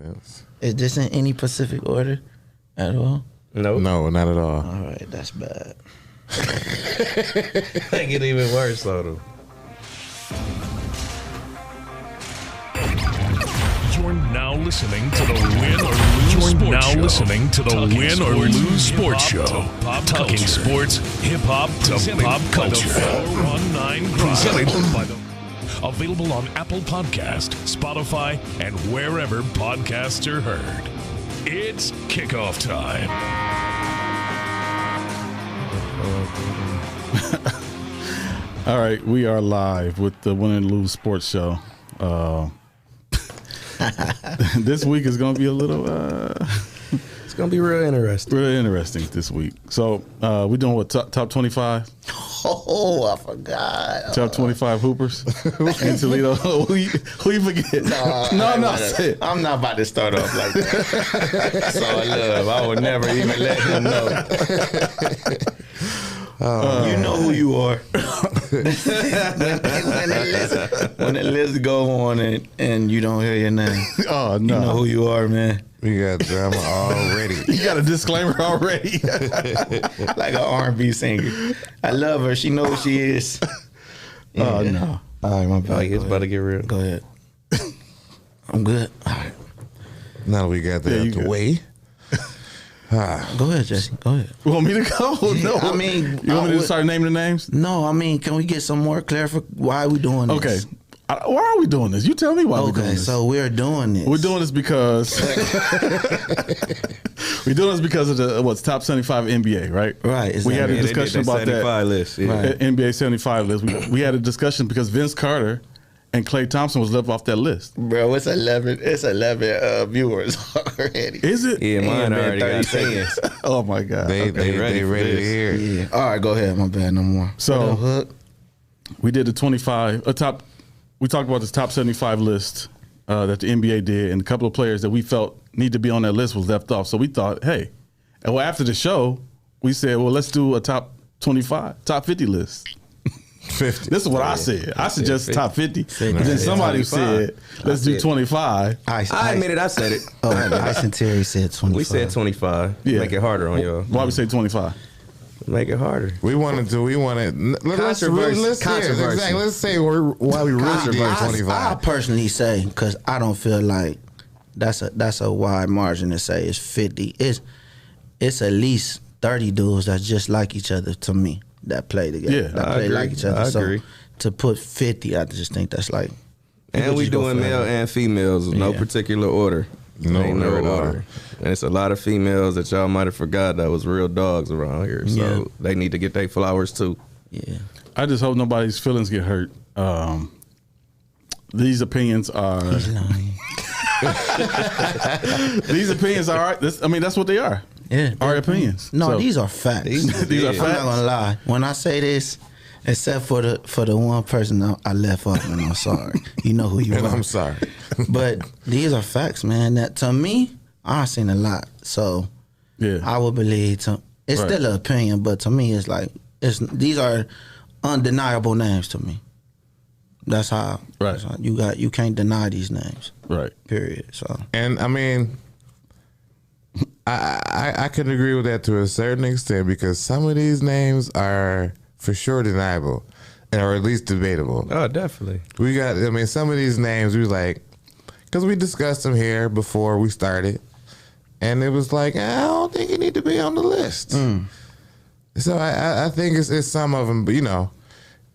Yes. Is this in any specific order at all? Nope. No, not at all. All right, that's bad. Make it even worse, though. You're now listening to the Win or Lose Sports Show. Listening to the Win or Lose Sports Show. Talking sports, hip hop to pop culture. 419 Presented by the. Available on Apple Podcast, Spotify, and wherever podcasts are heard. It's kickoff time. All right, we are live with the Win and Lose Sports Show. This week is going to be a little... It's going to be real interesting. Really interesting this week. So, we're doing what, top 25? Oh, I forgot. Top 25 hoopers in Toledo. Who you forget? No, say it. I'm not about to start off like that. That's all love. I would never even let him know. You know who you are. when the list go on and you don't hear your name. Oh, no. You know who you are, man. We got drama already. You got a disclaimer already. Like an R&B singer. I love her. She knows who she is. Yeah. Oh, no. All right, my bad. Oh, it's about to get real. Go ahead. I'm good. All right. Now that we got that out the way. Go ahead, Jesse. Go ahead. You want me to go? No. I mean, you want me to start naming the names? No, I mean, can we get some more clarification? Why are we doing this? Okay. Why are we doing this? You tell me why we're doing this. Okay, so we're doing this. We're doing this because of the what's top 75 NBA, right? Right. We had a discussion about that 75 list. Yeah. Right. NBA 75 list. We had a discussion because Vince Carter and Klay Thompson was left off that list. Bro, it's 11 viewers already. Is it? Yeah, mine already got 10. Oh my God. They ready to hear it. Yeah. All right, go ahead. My bad, no more. So we did the 25 top. We talked about this top 75 list that the NBA did, and a couple of players that we felt need to be on that list was left off. So we thought, hey, and well, after the show, we said, well, let's do a top 25, top 50 list. 50. This is what I said. I suggested top 50. And then Nice. somebody 25. said, let's do 25. I admit it. I said it. Ice and Terry said 25. We said 25. Yeah. Make it harder on y'all. Why we say 25? Make it harder. We wanted. Let's Controversy. exactly. Let's say why we really did 25. I personally say, because I don't feel like that's a wide margin to say it's 50. It's at least 30 dudes that's just like each other to me that play together. Yeah, that I play agree. like each other. I So agree. to put 50, I just think that's like. And we just go doing for male it. and females, no Yeah. particular order. No Ain't real order. order. And it's a lot of females that y'all might have forgot that was real dogs around here. So Yeah. they need to get their flowers too. Yeah. I just hope nobody's feelings get hurt. These opinions are. He's lying. These opinions are. That's what they are. Yeah. Our opinions. No, So- these are facts. These are I'm not facts. gonna lie. When I say this, except for the one person I left off, and I'm sorry. You know who you And are. I'm sorry. But these are facts, man. That to me, I've seen a lot. So Yeah. I would believe it's Right. still an opinion, but to me, it's like these are undeniable names to me. That's how. Right. That's how you can't deny these names. Right. Period. So And I mean, I can agree with that to a certain extent because some of these names are for sure deniable, or at least debatable. Oh, definitely. We got. I mean, some of these names we like because we discussed them here before we started, and it was like I don't think you need to be on the list. So I think it's some of them, but you know.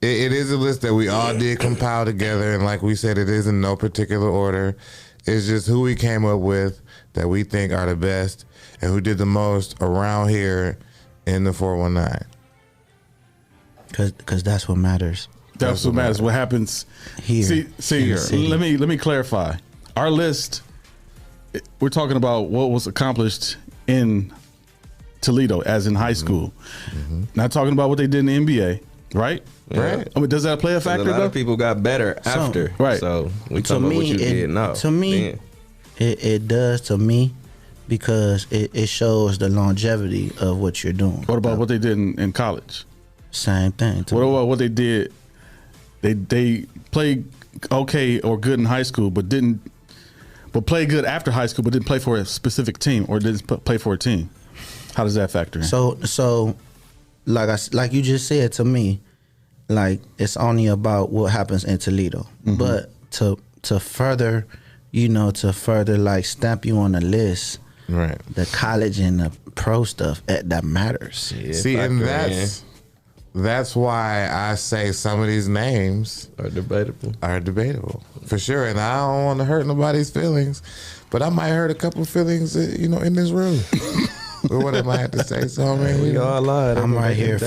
It is a list that we all did compile together, and like we said, it is in no particular order. It's just who we came up with that we think are the best and who did the most around here in the 419. because that's what matters. That's what matters. What happens Here. See in the here. city. Let me clarify. Our list. We're talking about what was accomplished in Toledo, as in high school. Not talking about what they did in the NBA, right? Right. I mean, does that play a A factor lot though? of people got better after. Right. So we To talking about what me, you did now. To me, it does to me because it shows the longevity of what you're doing. What about what they did in college? Same thing. To What me. about what they did? They played okay or good in high school, but but played good after high school, but didn't play for a specific team or didn't play for a team. How does that factor in? So, like you just said to me, like it's only about what happens in Toledo, but to further, like stamp you on the list, Right. the college and the pro stuff that matters. Yeah, See, and factor that's why I say some of these names in. Are debatable. for sure. And I don't want to hurt nobody's feelings, but I might hurt a couple feelings, in this room. Or what I might have to say. So I mean, We all lied. I'm right here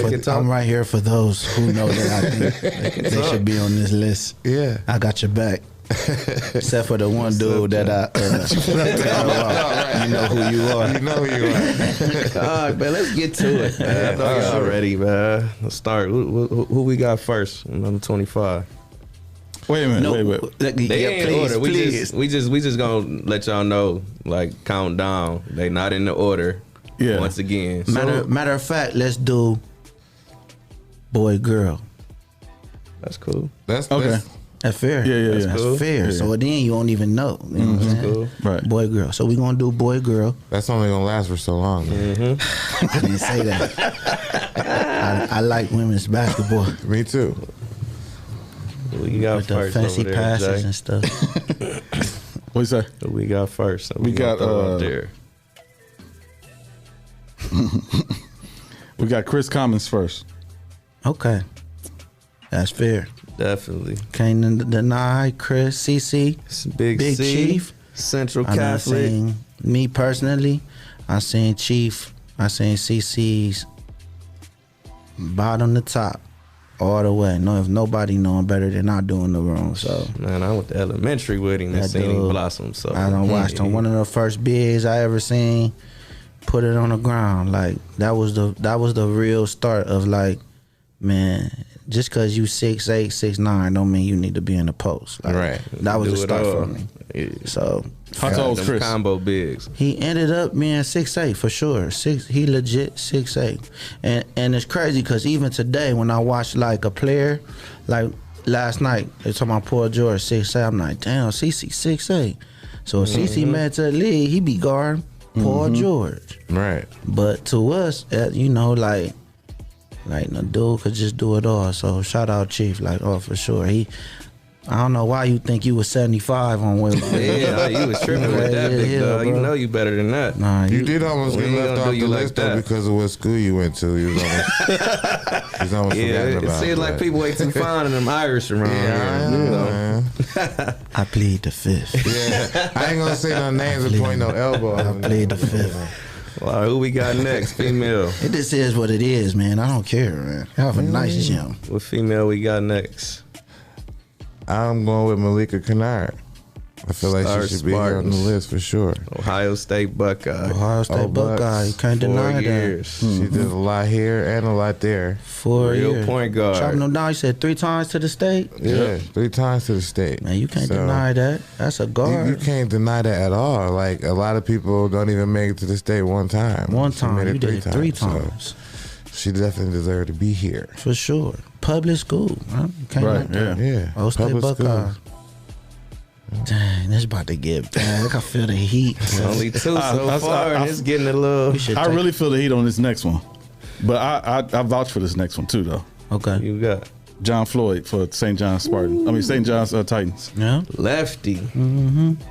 for those who know that I think they should be on this list. Yeah. I got your back. Except for the one dude that you know who you are. You know who you are. All right, man, let's get to it. Man. I know y'all ready, man. Let's start. Who we got first? Number 25. Wait a minute. Wait. They ain't in order. Please. We just gonna let y'all know, like, count down. They not in the order. Yeah. Once again. Matter of fact, let's do boy girl. That's cool. That's Okay. That's fair. Yeah. That's cool. fair. Yeah. So then you don't even know. You know what I'm saying? Cool. Right. Boy girl. So we're gonna do boy girl. That's only gonna last for so long. I didn't say that. I like women's basketball. Me too. Who you got With the first fancy over there, passes Jay? and stuff. What you say? Who we got first? We got, throw out there. We got Chris Commons first. Okay. That's fair. Definitely. Can't deny Chris, CC, It's Big Big C, Chief. Central I'm not Catholic. saying me personally. I seen Chief. I seen CC's bottom to top, all the way. No, if nobody knowing better than I do in the room. So Man, I went to elementary with him and That seen him dude, blossom. So I done watched him. One of the first bigs I ever seen put it on the ground. Like that was the real start of like, man. Just cause you 6'8", 6'9", don't mean you need to be in the post. Like, Right. That was Do the it start all. for me. Yeah. So How tall was Them Chris? combo bigs. he ended up being 6'8" for sure. He legit 6'8", and it's crazy because even today when I watch like a player, like last night they talking about Paul George 6'8", I'm like, damn, CC 6'8". So if CC made to the league, he be guarding Paul George. Right. But to us, like no dude could just do it all. So shout out Chief, like for sure. I don't know why you think you was 75 on Will. Yeah, you was tripping with that big Yeah, dog. You bro. know you better than that. Nah, You did almost We get ain't left gonna off do the you like list though that. because of what school you went to. You was almost Yeah, forgotten it about seems like that. people ain't too fond of them Irish around Yeah, I here. know, man. I plead the fifth. Yeah, I ain't gonna say no names and point no elbow. I plead the fifth. Well, who we got next? Female. It just is what it is, man. I don't care, man. Have a nice gym. What female we got next? I'm going with Malika Kennard. I feel like Star she should be here on the Spartans. list for sure. Ohio State Buckeye. Ohio State Oh, Buckeye. You can't 4 deny that. years. She did a lot here and a lot there. 4 Real years. point guard. Chopping them down. You said 3 times to the state. Yeah, 3 times to the state. Man, you can't So, deny that. That's a guard. You can't deny that at all. Like a lot of people don't even make it to the state one time. One She time. made You did it 3 so times. she definitely deserved to be here. For sure. Public school. Huh? You can't Right, knock that. yeah. Yeah, Ohio State public Buckeye. schools. Dang, this about to get bad. I feel the heat. Only 2 so I- far, and it's getting a little. We should I take- really feel the heat on this next one, but I vouch for this next one too, though. Okay. You got John Floyd for St. John's Spartans. I mean St. John's Titans. Yeah. lefty.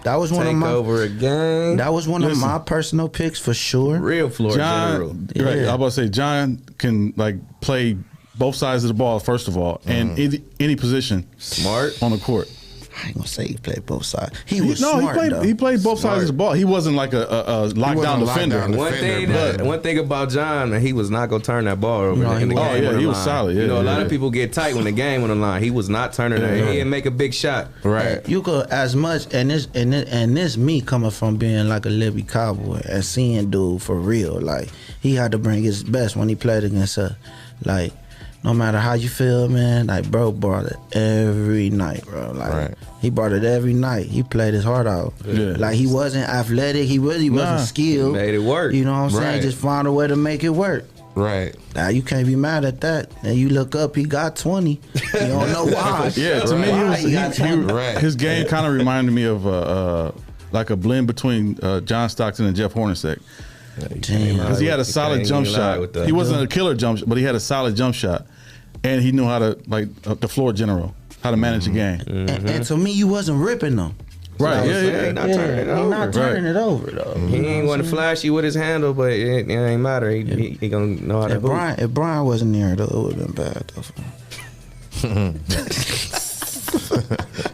That was one Take of my over a game. That was one Listen. of my personal picks for sure. Real floor general. John, right? Yeah. I was about to say John can like play both sides of the ball first of all, and any position Smart. on the court. I ain't gonna say he played both sides. He was smart though. he played both sides of the ball. He wasn't like a lockdown wasn't a defender. lockdown One defender, thing, but- one thing about John, man, he was not gonna turn that ball over No, in the he game. wasn't. Oh, yeah, on the he was line. solid, yeah, you know, a lot yeah. of people get tight when the game on the line. He was not turning that. He didn't make a big shot. Right. You could as much and this me coming from being like a Libby Cowboy and seeing dude for real. Like he had to bring his best when he played against us. Like no matter how you feel, man, like bro brought it every night, bro. Like Right. he brought it every night. He played his heart out. Yeah. Like he wasn't athletic. He really wasn't Nah. skilled. Made it work. You know what I'm saying? Right. Just found a way to make it work. Right. Now you can't be mad at that. And you look up, he got 20. You don't know why. Yeah, to me, Why he got 20? Right. his game kind of reminded me of like a blend between John Stockton and Jeff Hornacek. Because he had a solid jump shot. He wasn't a killer jump shot, but he had a solid jump shot. And he knew how to, like, the floor general, how to manage the game. And to me, you wasn't ripping them. Right, He not turning it over. Not turning it over, though. He ain't want to flashy with his handle, but it ain't matter. He gonna know how to hoop. If Brian wasn't there, though, it would have been bad, though.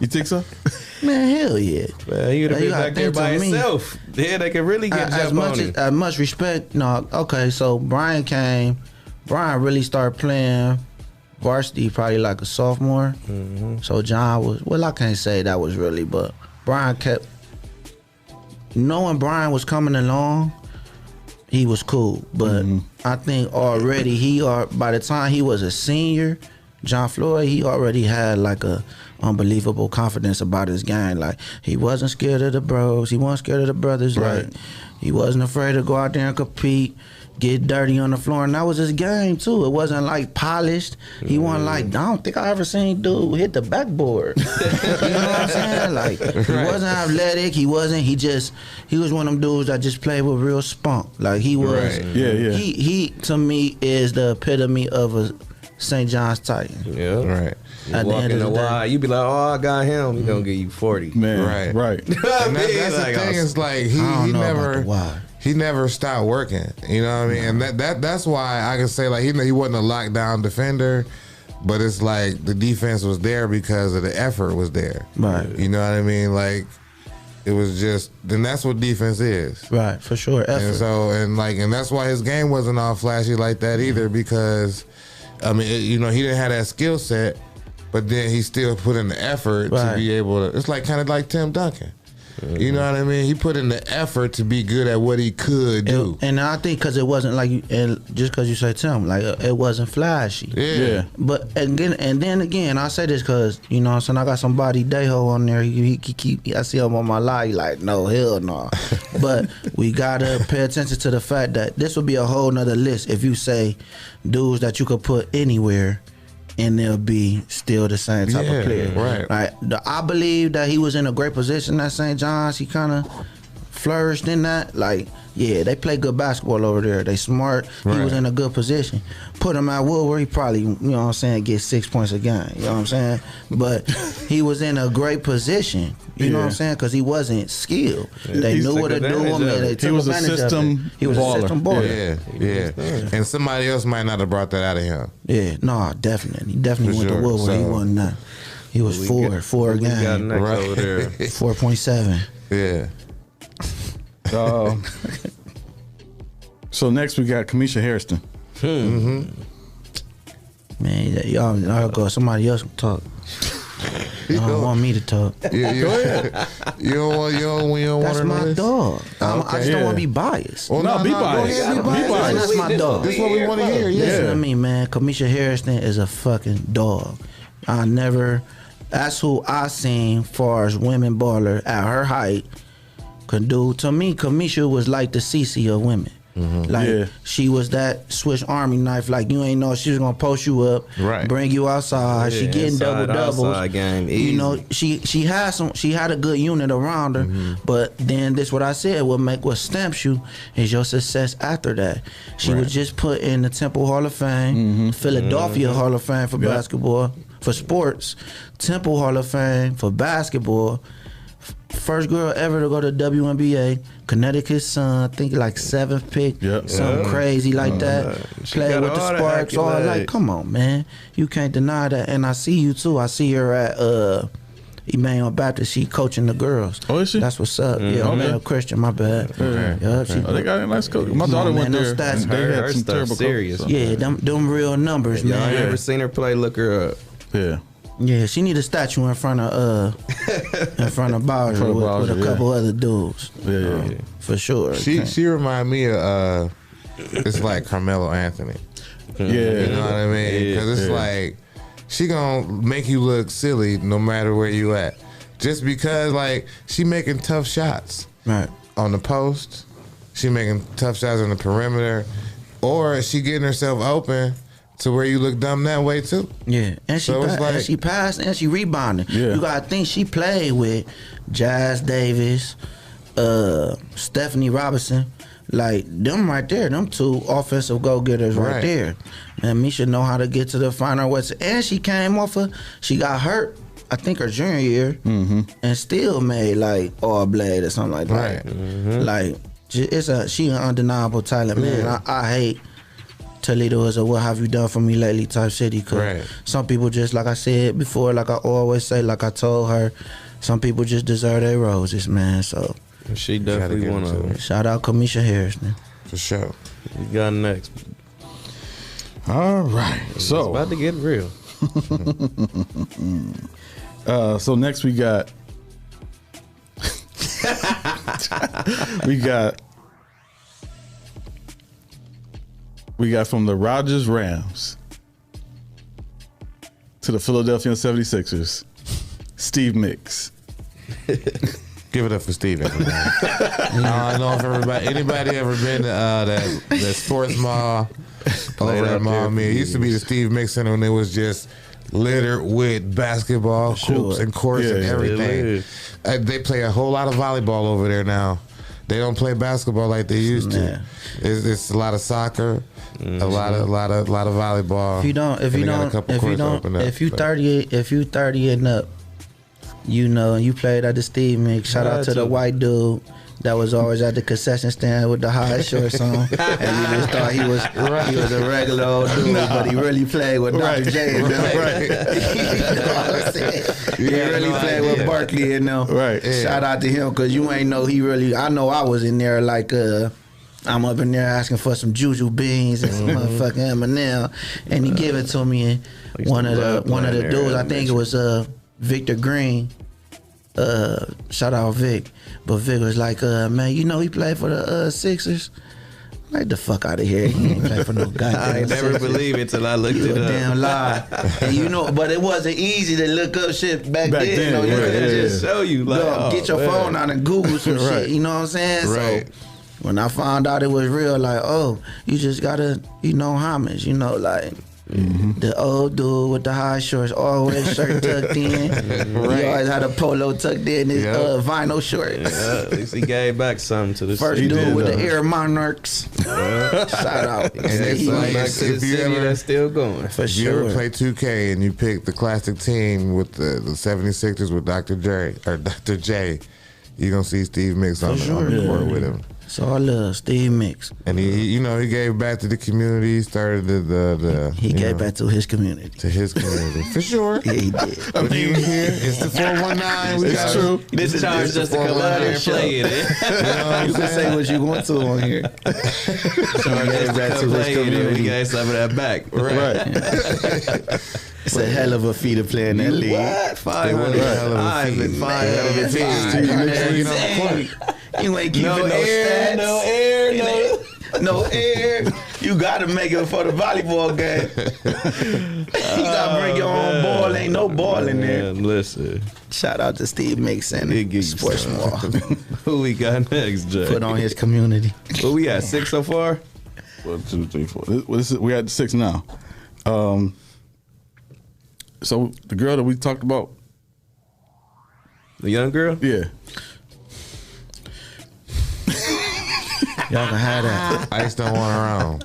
You think so? Man, hell yeah. Man, he would have been You gotta back there think by to me. himself. Yeah, they could really get jump on him. As much respect, no. Okay, so Brian really started playing varsity probably like a sophomore. So John was, well, I can't say that was really, but Brian kept, knowing Brian was coming along, he was cool. But I think already by the time he was a senior, John Floyd, he already had like a unbelievable confidence about his game. Like, he wasn't scared of the bros, he wasn't scared of the brothers. Right. Like, he wasn't afraid to go out there and compete, get dirty on the floor, and that was his game too. It wasn't like polished. He wasn't like, I don't think I ever seen dude hit the backboard. You know what I'm saying? Like, he wasn't athletic. He was one of them dudes that just played with real spunk. Like, he was. Right. Yeah. He to me is the epitome of a St. John's Titan. Yeah. Right. You At the walk end in of the the day. wide, you be like, oh, I got him. He gonna give you 40. Man, right. And that's the thing is, like, he never stopped working. You know what I mean? And that's why I can say, like, he wasn't a lockdown defender, but it's like the defense was there because of the effort was there. Right. You know what I mean? Like, it was just, then that's what defense is. Right, for sure. Effort. And so, and that's why his game wasn't all flashy like that either, because, I mean, he didn't have that skill set, but then he still put in the effort to be able to. It's like kind of like Tim Duncan. You know what I mean? He put in the effort to be good at what he could do. And I think because it wasn't like, and just because you say Tim, like, it wasn't flashy. Yeah. But then again, I say this because, you know what I'm saying, I got somebody Deho on there. He keep, I see him on my live, he like, no, hell no. But we got to pay attention to the fact that this would be a whole nother list if you say dudes that you could put anywhere and they'll be still the same type of player. Right. I believe that he was in a great position at St. John's. He kind of flourished in that. Like, yeah, they play good basketball over there. They smart. He was in a good position. Put him at Woodward, he probably, you know what I'm saying, get 6 points a game. You know what I'm saying? But he was in a great position. You know what I'm saying? Because he wasn't skilled. They knew what to do him. They took advantage of it. He was a system baller. Yeah. And somebody else might not have brought that out of him. Yeah, no, definitely. He definitely went to Woodward. He wasn't that. He was four a game. Over there. 4.7. Yeah. So next we got Kamisha Hairston. Man, y'all go. Somebody else can talk. You don't want me to talk. Go ahead. You don't want That's to my know dog. I just don't want to be biased. Well, No, be biased. Go ahead, Be biased. That's my dog. That's what we want to hear. Listen Yeah. to me, man. Kamisha Hairston is a fucking dog. That's who I seen far as women baller at her height could do. To me, Kamisha was like the CC of women. Like, she was that Swiss Army knife. Like, you ain't know she was gonna post you up, bring you outside. She getting double doubles. Game, you know, she had a good unit around her. But then this what I said. What stamps you is your success after that. She was just put in the Temple Hall of Fame, Philadelphia Hall of Fame for basketball, for sports, Temple Hall of Fame for basketball. First girl ever to go to WNBA, Connecticut Sun, I think like 7th pick, something crazy like that. Played with the Sparks, all like, come on, man, you can't deny that. And I see you too. I see her at Emmanuel Baptist. She coaching the girls. Oh, is she? That's what's up. Yeah, Emmanuel Christian. My bad. Yeah, They got a nice coach. My daughter went there. Stats, They had her some stuff terrible serious. coaches. yeah, them real numbers, Y'all man. ever seen her play? Look her up. Yeah. Yeah, she need a statue in front of Bowser with a couple other dudes. Yeah. For sure. She remind me of it's like Carmelo Anthony. Yeah. You know what I mean? Because it's like she gonna make you look silly no matter where you at. Just because, like, she making tough shots on the post, she making tough shots on the perimeter, or she getting herself open to where you look dumb that way too. Yeah, and she passed and she rebounded. Yeah. You gotta think she played with Jazz Davis, Stephanie Robinson. Like, them right there, them two offensive go-getters right there. And Misha know how to get to the final West. And she came off she got hurt, I think her junior year, and still made, like, All Blade or something like that. Like, she an undeniable talent, man. I hate Toledo is a what have you done for me lately type city. Because some people just, like I said before, like I always say, like I told her, some people just deserve their roses, man. So she definitely one of them. Shout out Kamisha Hairston. For sure. We got next. All right. So it's about to get real. So next we got we got from the Rogers Rams to the Philadelphia 76ers, Steve Mix. Give it up for Steven. I don't know if anybody ever been to that sports mall over at Mall Me. It used to be the Steve Mix Center when it was just littered with basketball, hoops, and courts and everything. They play a whole lot of volleyball over there now. They don't play basketball like they used to. It's a lot of soccer, a lot of volleyball. If you 30 and up, you know, you played at the Steve Mix. Shout out to the white dude that was always at the concession stand with the high shorts on, and you just thought he was a regular old dude, but he really played with Dr. J and them. Right. You know what I'm saying? He really played with Barkley and them. Right. Shout out to him, because you ain't know he really. I know I was in there like I'm up in there asking for some juju beans and some motherfucking M&M, and he give it to me. And one of the dudes, I think it was Victor Green. Shout out Vic. But Vic was like, man, you know he played for the Sixers? Like, the fuck out of here. He ain't play for no goddamn I ain't never believe it till I looked it up. Damn lie. And you know, but it wasn't easy to look up shit back then. You know, you could just show you, like, get your phone out and Google some shit. You know what I'm saying? Right. So when I found out it was real, like, you just gotta, homage, like. The old dude with the high shorts, always shirt tucked in. He always had a polo tucked in his vinyl shorts. At least he gave back something to the first dude with the Air Monarchs. Shout out. And it's like, back to the city that's still going. For if you ever play 2K and you pick the classic team with the 76ers with Dr. J, you're going to see Steve Mix on the court with him. So I love Steve Mix. And he gave back to the community. He started he gave back to his community. To his community. For sure. Yeah, he did. When he was here, it's the 419. It's true. This charge just to come out here and play it. You can say what you want to on here. So he gave back to his community. We gave some of that back. Right. It's a hell of a feat to play in that league. What? 500. I've been 500. You ain't keeping no stats. No air. You gotta make it for the volleyball game. You gotta bring your own ball. Ain't no ball in there. Listen. Shout out to Steve Mason, Sports Mall. Who we got next, Jay? Put on his community. What we at, 6 so far? 1, 2, 3, 4. We're at 6 now. So the girl that we talked about, the young girl? Yeah. Y'all can have that. Ice don't want around.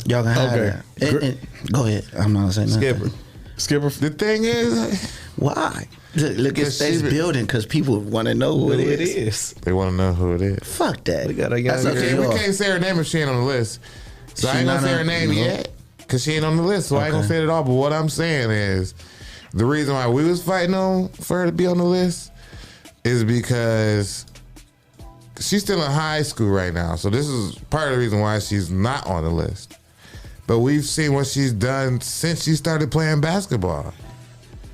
Y'all can have that. And go ahead. I'm not saying nothing. Skipper. The thing is, why? Look at State's building, because people want to know who it is. They want to know who it is. Fuck that. We got a young girl. We can't say her name if she ain't on the list. So I ain't gonna say her name yet, because she ain't on the list. So I ain't gonna say it at all. But what I'm saying is, the reason why we was fighting for her to be on the list is because she's still in high school right now. So this is part of the reason why she's not on the list. But we've seen what she's done since she started playing basketball.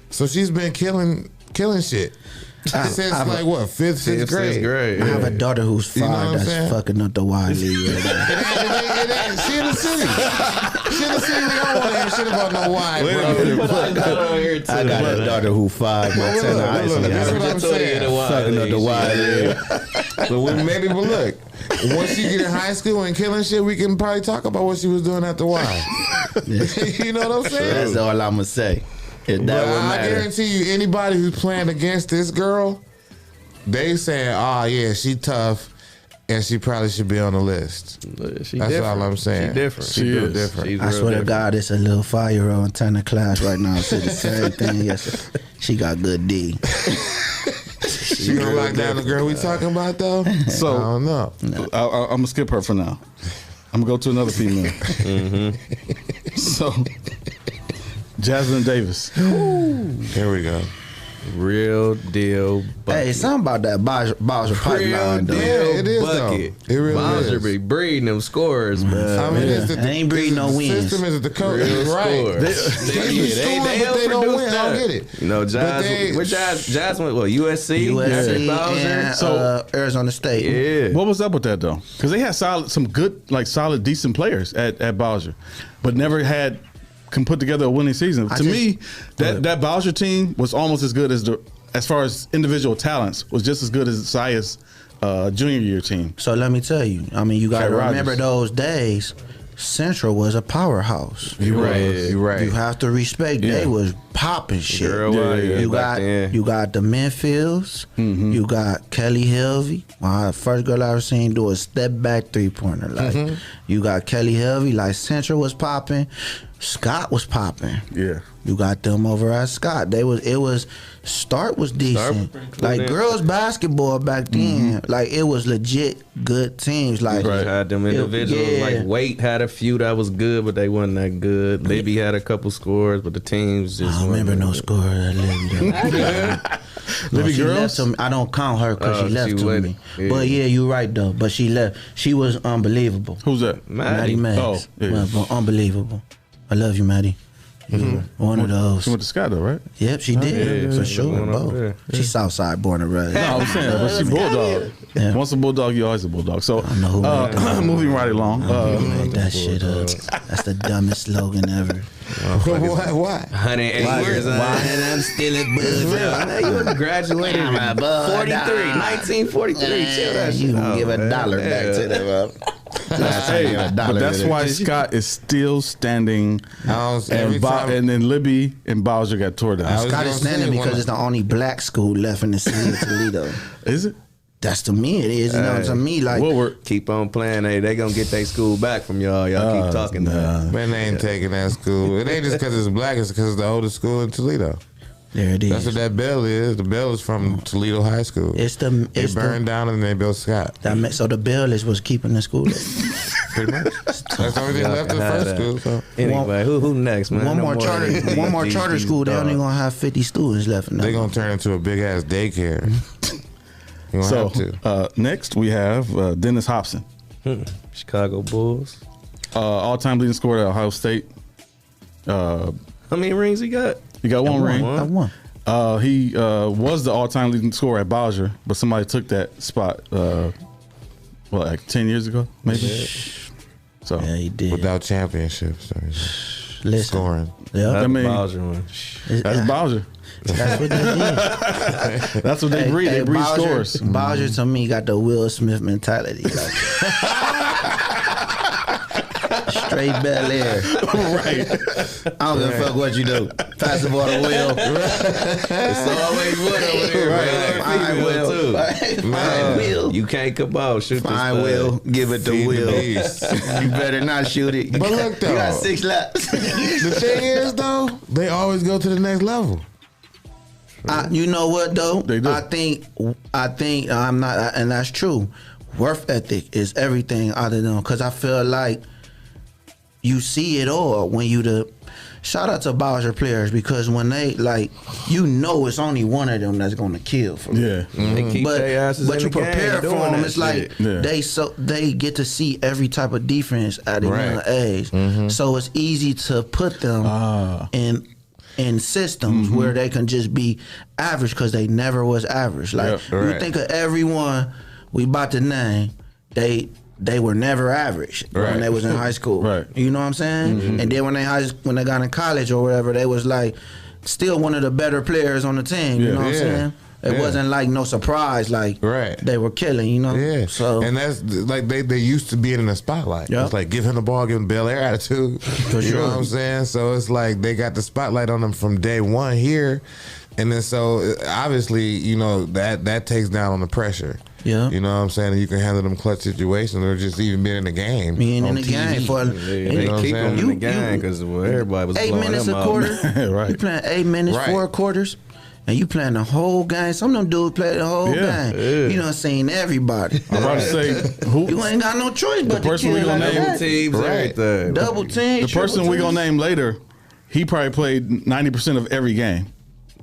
So she's been killing shit. Since like what, 5th, 6th grade? I have a daughter who's 5 that's fucking up the wide league right now. She in the city. She in the city. We don't want to hear shit about no wide, bro. I got a daughter who's 5. That's what I'm saying. Fucking up the wide league. But look, once she get in high school and killing shit, we can probably talk about what she was doing at the Y. You know what I'm saying? That's all I'm gonna say. I guarantee you, anybody who's playing against this girl they saying, oh yeah, she tough. And she probably should be on the list. That's different. All I'm saying. She different. She is different. I swear to God, it's a little 5-year-old in 10th class right now. See the same thing. Yes, she got good D. She gonna lock down the girl we talking about though? So I don't know. No. I'm gonna skip her for now. I'm gonna go to another female. So, Jasmine Davis. Here we go. Real deal bucket. Hey, something about that Bowser pipeline, though. Yeah, it is bucket. though. It really Bowser is. be breeding them scores, man. I mean, it's the, I ain't breeding no the wins. system is the coach, Real right? scores. They don't win. I don't get it. You know, Jazz went what? USC, USC Bowser. and Arizona State. Yeah. What was up with that though? Because they had some good, solid, decent players at Bowser, but never can put together a winning season. To me, that Bowser team was almost as good as far as individual talents, was just as good as Zaya's junior year team. So let me tell you, I mean, you got to Rogers. remember those days. Central was a powerhouse. You're right. You have to respect. Yeah. They was popping shit. Girl, You got the Menfields. You got Kelly Helvey. My first girl I ever seen do a step back 3-pointer. Like you got Kelly Helvey. Like Central was popping. Scott was popping. Yeah. You got them over at Scott. Start was decent. Like girls basketball back then, like it was legit good teams. Like had them individuals. Like Wait had a few that was good, but they wasn't that good. Libby had a couple scores, but the teams just. I don't remember no score at Libby. Libby she girls? left to me. I don't count her because she left to went- me. yeah. But yeah, you're right though. But she left. She was unbelievable. Who's that? Maddie Mays. Oh, yeah. Well, unbelievable. I love you, Maddie. You were one of those. She went to Scott though, right? Yep, she did yeah, for she sure. went over there. She's Southside born and raised. No, I'm saying, but she bulldog. Yeah. Once a bulldog, you always a bulldog. So, I know who made that. moving right along. You made that shit up. That's the dumbest slogan ever. Why? 108 years old, and I'm still at Bud. You was graduated in 1943. Chill that shit. You gonna give $1 back to them. Hey, but that's why Scott is still standing, and then Libby and Bowser got tore down. Scott is standing because it's the only black school left in the city of Toledo. Is it? That's to me it is. You know, to me like Keep on playing. Hey, they gonna get their school back from y'all. Y'all keep talking now. Man, they ain't taking that school. It ain't just because it's black. It's because it's the oldest school in Toledo. there it is. That's what that bell is. The bell is from Toledo High School. They burned down and they built Scott. So the Bellish was keeping the school. Pretty much. That's the only thing left of the first school. So. Anyway, who next, man? One more charter school. They only gonna have 50 students left. In They're gonna turn into a big ass daycare. You gonna So, have to. next we have Dennis Hopson. Chicago Bulls. All-time leading scorer at Ohio State. How many rings he got? He got one ring. I won. He was the all-time leading scorer at Bowser, but somebody took that spot, like 10 years ago, maybe? So, Yeah, he did. Without championships. So Listen. scoring. Yeah. I mean, Bowser one. that's Bowser. That's what they did. That's what they breed. They breed scores. Bowser to me got the Will Smith mentality. Like, straight Bel Air. Right. I don't give a fuck what you do. Pass the ball to Will. It's always one over here, man. Fine Will. Fine Will. You can't come out. Shoot Fine this Will. Give it to Feed the Will. beast. You better not shoot it. But look, though. You got 6 laps. The thing is, though, they always go to the next level. You know what though? They do. I think I'm not, and that's true. Work ethic is everything other than because I feel like you see it all when you shout out to Bowser players because when they it's only one of them that's gonna kill for me. Yeah. They keep their asses but in you the game prepare for doing them. that It's like shit. they get to see every type of defense at a young age, so it's easy to put them in systems where they can just be average because they never was average. Like you think of everyone we about to name, they were never average when they was in high school. Right. You know what I'm saying? And then when they got in college or whatever, they was like still one of the better players on the team. You know what I'm saying? It wasn't like no surprise, like they were killing, you know? Yeah. So and that's like they used to be in the spotlight. Yeah. It's like give him the ball, give him Bel Air attitude. You sure. know what I'm saying? So it's like they got the spotlight on them from day one here. And then so obviously, you know, that takes down on the pressure. Yeah. You know what I'm saying? You can handle them clutch situations or just even being in the game. Being in on the TV. game for They know what keep I'm them saying? in the game because everybody was 8 blowing minutes them a out. quarter. Right. You playing 8 minutes, Right. 4 quarters, and you playing the whole game. Some of them dudes play the whole Yeah. game. You done seen everybody. I'm about to say who You ain't got no choice but to person kill we gonna like name- that. Teams, Right. everything. Double team. the person we gonna name later. He probably played 90% of every game.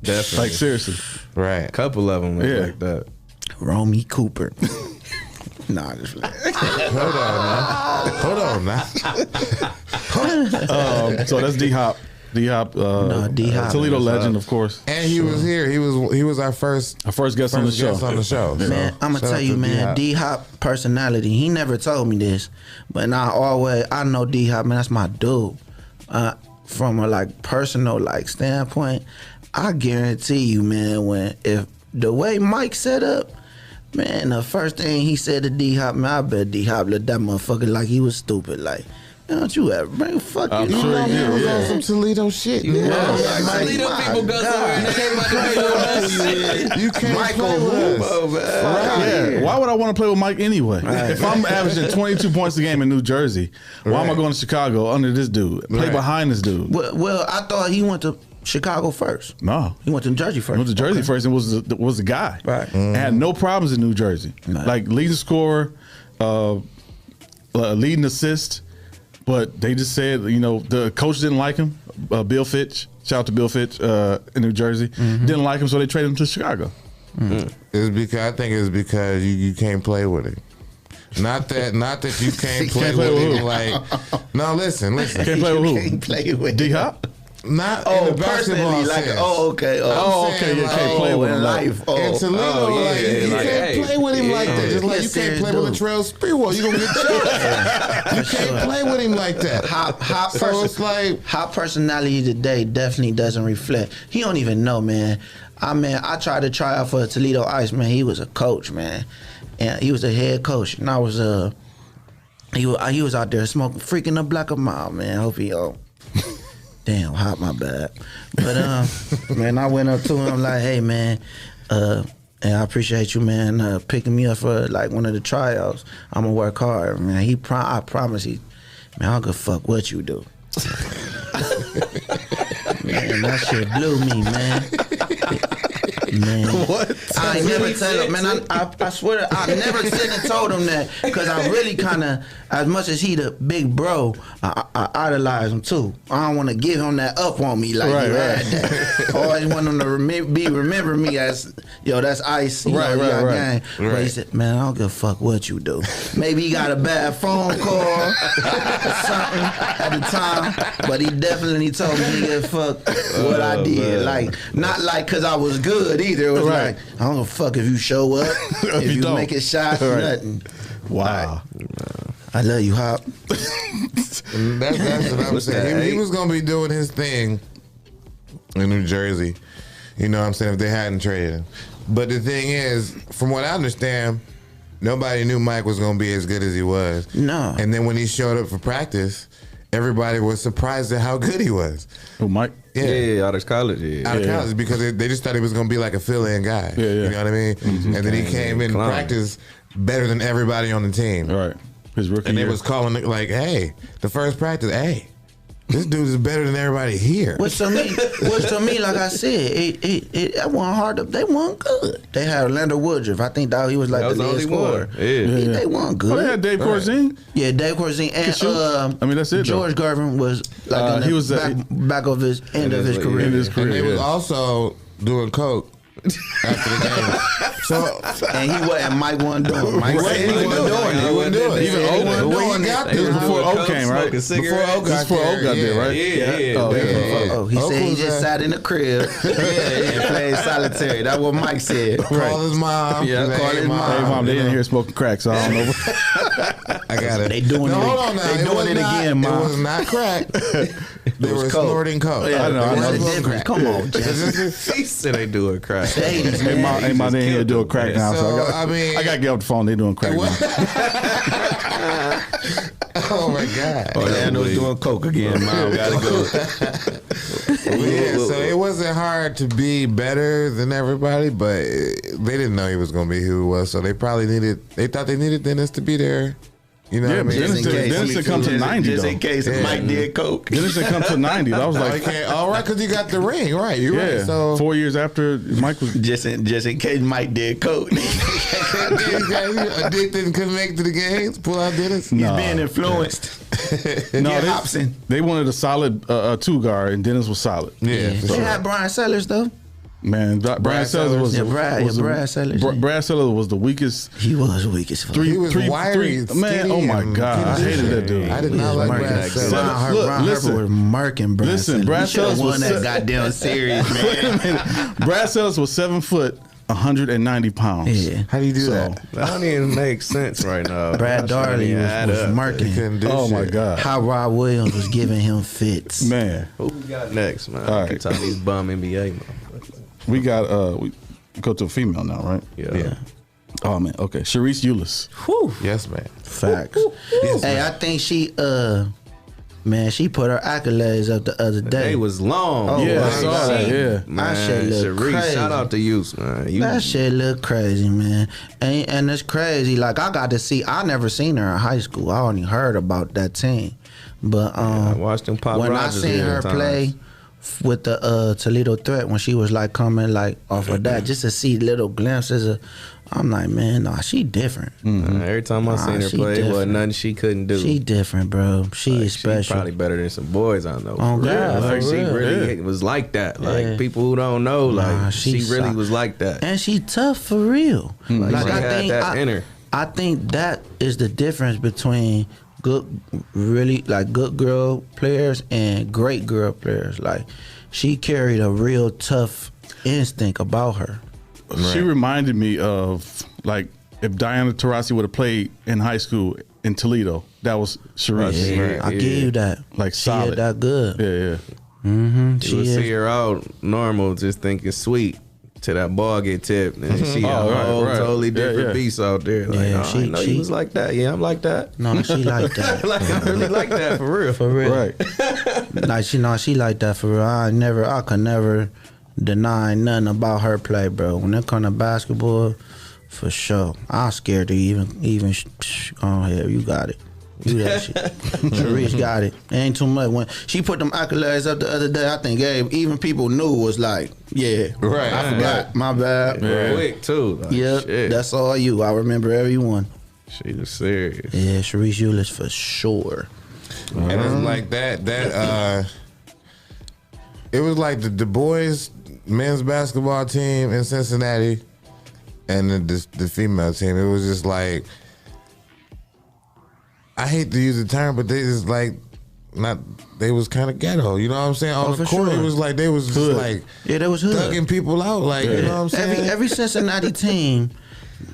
Definitely. Like seriously. Right. A couple of them was Yeah. like that. Romy Cooper. Nah, just Hold on now. So that's D Hop. D Hop. D-Hop. Toledo legend, of course. And he was here. He was our first Guest on the show. guest on the show. Man, I'm gonna shout tell out you, to man, D-Hop. D-Hop personality. He never told me this, but I know D-Hop, man. That's my dude. From a like personal like standpoint, I guarantee you, man, if the way Mike set up, man, the first thing he said to D-Hop, man, I bet D-Hop looked that motherfucker like he was stupid. Like, man, don't you ever bring fuck I'm you? sure know, he did, man, He was on yeah. some Toledo shit. Yeah, Mike, Toledo people go somewhere and they can't play with us. you can't Michael play with us. Oh, man. Yeah. Why would I want to play with Mike anyway? If I'm averaging 22 points a game in New Jersey, why am I going to Chicago under this dude? Play Right. behind this dude. Well, I thought he went to Chicago first. No. He went to Jersey first. He went to Jersey first and was the guy. Right. And had no problems in New Jersey. Right. Like leading scorer, leading assist. But they just said, you know, the coach didn't like him. Bill Fitch, shout out to Bill Fitch in New Jersey, didn't like him, so they traded him to Chicago. It's because I think it's because you can't play with him. Not that you can't play play with with him. who? Like, no, listen. Can't play with who? Can't play with D Hop. Not Oh, in the basketball personally, like, sense. okay. Oh, okay, you can't play with him. in life. In Toledo, Oh, yeah, like, you like, can't hey, play with him like that. Just like you Yes, can't sir, play with dude. Latrell Sprewell. You gonna get choked. You can't play with him like that. Hop So it's like Hop personality today definitely doesn't reflect. He don't even know, man. I tried to try out for Toledo Ice, man. He was a coach, man, and he was a head coach, and I was he was out there smoking, freaking the black of mile, man. Hope he damn Hop, my bad. But man, I went up to him like, hey, man, and I appreciate you, man, picking me up for like one of the tryouts. I'm gonna work hard, man. I promise man, I don't give a fuck what you do. Man, that shit blew me, man. Man, What? I ain't never tell him, man. I swear, I never said and told him that because I really kind of, as much as he the big bro, I idolize him too. I don't want to give him that up on me like you had that. I always want him to remember me as that's Ice, Right. gang. But he said, man, I don't give a fuck what you do. Maybe he got a bad phone call or something at the time, but he definitely told me he give a fuck what I did. man. Like, not like because I was good either. It was Right. like, I don't give a fuck if you show up, if you don't. make a shot, Right. nothing. Wow. I love you, Hop. that's what I'm What's that, saying. He eight? was gonna be doing his thing in New Jersey. You know what I'm saying, if they hadn't traded him. But the thing is, from what I understand, nobody knew Mike was gonna be as good as he was. No. And then when he showed up for practice, everybody was surprised at how good he was. Who, Mike? Yeah, out of college. Yeah. Out of college, because they just thought he was going to be like a fill-in guy. Yeah. You know what I mean? And then he came in Clown. practice better than everybody on the team. All right. His rookie And they year. was calling it like, hey, the first practice, hey, this dude is better than everybody here. Which to me, like I said, it wasn't hard. They weren't good. They had Orlando Woodruff. I think that he was like That was the the lead only scorer. one. Yeah. They weren't good. Oh, they had Dave Corzine. Yeah, Dave Corzine and shoot. I mean, that's it, George Gervin was like in the he was back of his end of his career. In his And career. they was yeah. also doing coke after the game. So And he wasn't. Mike wasn't doing it. Mike Right, said he wasn't doing it. He wasn't doing it. Even He O wasn't wasn't doing doing it. it. Got It was there. before O came, right? Before O got Before O got there, right? Yeah. Oh, Yeah. Oh, he Oak said he was, just sat in the crib and played solitary. That's what Mike said. Call his mom. Yeah, Like, call his mom. Hey, Mom, they didn't hear smoking crack, so I don't know. I got it. They doing no, it. hold on now. They It doing was it not- again, Mom. It was not crack. They were coke. snorting coke. Yeah, I know, I what's know. the It wasn't difference? crack. Come on, Jesse. He said they doing crack. Hey, Mom, they ain't here doing crack now, so So, I I mean- got to get off the phone. They doing crack now. Oh my God. Orlando's doing coke again. Mom gotta go. Yeah, so it wasn't hard to be better than everybody, but they didn't know he was going to be who he was, so they thought they needed Dennis to be there. You know what I mean? Dennis didn't come to 90, just though. in case Mike did coke. Dennis didn't come to 90. I was like, all right, because you got the ring, right? You're right. So 4 years after Mike was just in case Mike did coke. addicted and couldn't make it to the games. Pull out Dennis. He's being influenced. Hopson. They wanted a solid 2 guard, and Dennis was solid. Yeah, They had Brian Sellers though. Man, Brad Sellers was Brad Sellers. Brad Sellers was the weakest. He was weak as fuck. He was wiry, man. Oh my skinny, God, I hated that dude. I did not like Brad Sellers. Ron Harper was marking Brad Listen, Sellers. Brad Sellers won was that goddamn series, man. Wait a minute. Brad Sellers was 7 foot, 190 pounds. Yeah. How do you do that? That don't even make sense right now. Brad Darley was marking. Oh my God. How Rod Williams was giving him fits. Man. Who we got next, man? All right. Keep talking these bum NBA, man. We got we go to a female now, right? Yeah. Oh man, okay. Sharice Eulis. Whew. Yes, man. Facts. Yes, Hey, man. I think she man, she put her accolades up the other day. They was long. Oh, Yeah, I my saw God. that. Yeah. Man, That shit look Sharice, crazy. shout out to you, man. That shit look crazy, man. And it's crazy. Like, I got to see, I never seen her in high school. I only heard about that team. But I watched them Pop when Rogers I seen her times. play with the Toledo Threat, when she was like coming like off of that, just to see little glimpses of, I'm like, man, nah, she different. Every time I seen her she play, it wasn't different. nothing she couldn't do. She different, bro. She is She special. probably better than some boys I know. Oh, for real. God, Like, for she real. really was like that. Like Yeah. people who don't know, like Nah, she she's really solid. was like that. And she tough for real. Like, she had that in her. I think that is the difference between good girl players and great girl players. Like, she carried a real tough instinct about her. She reminded me of like if Diana Taurasi would have played in high school in Toledo. That was Sharice. Yeah, I give you that. Like she solid. is that good. Yeah. You She would is. see her out normal, just thinking sweet, till that ball get tipped, and she a Oh, right, whole right. totally different Yeah. beast out there. Like, Yeah, I didn't know she- you was like that. Yeah, I'm like that. No, she like that. Like I really like that for real. For real. Right. Like, she like that for real. I could never deny nothing about her play, bro. When it come to basketball, for sure. I'm scared to even oh hell, you got it. You that shit. Sharice got it. Ain't too much. When she put them accolades up the other day, I think even people knew was like, yeah, Right. I forgot. My bad. Quick too. Like, Yep, shit. that's all you. I remember everyone. She was serious. Yeah, Sharice Eulis for sure. And it was like that it was like the boys men's basketball team in Cincinnati and the female team. It was just like, I hate to use the term, but they just like they was kind of ghetto, you know what I'm saying? On the for court, sure. it was like they was just like Yeah, that was hood. thugging people out, like you know what I'm saying? Every Cincinnati team,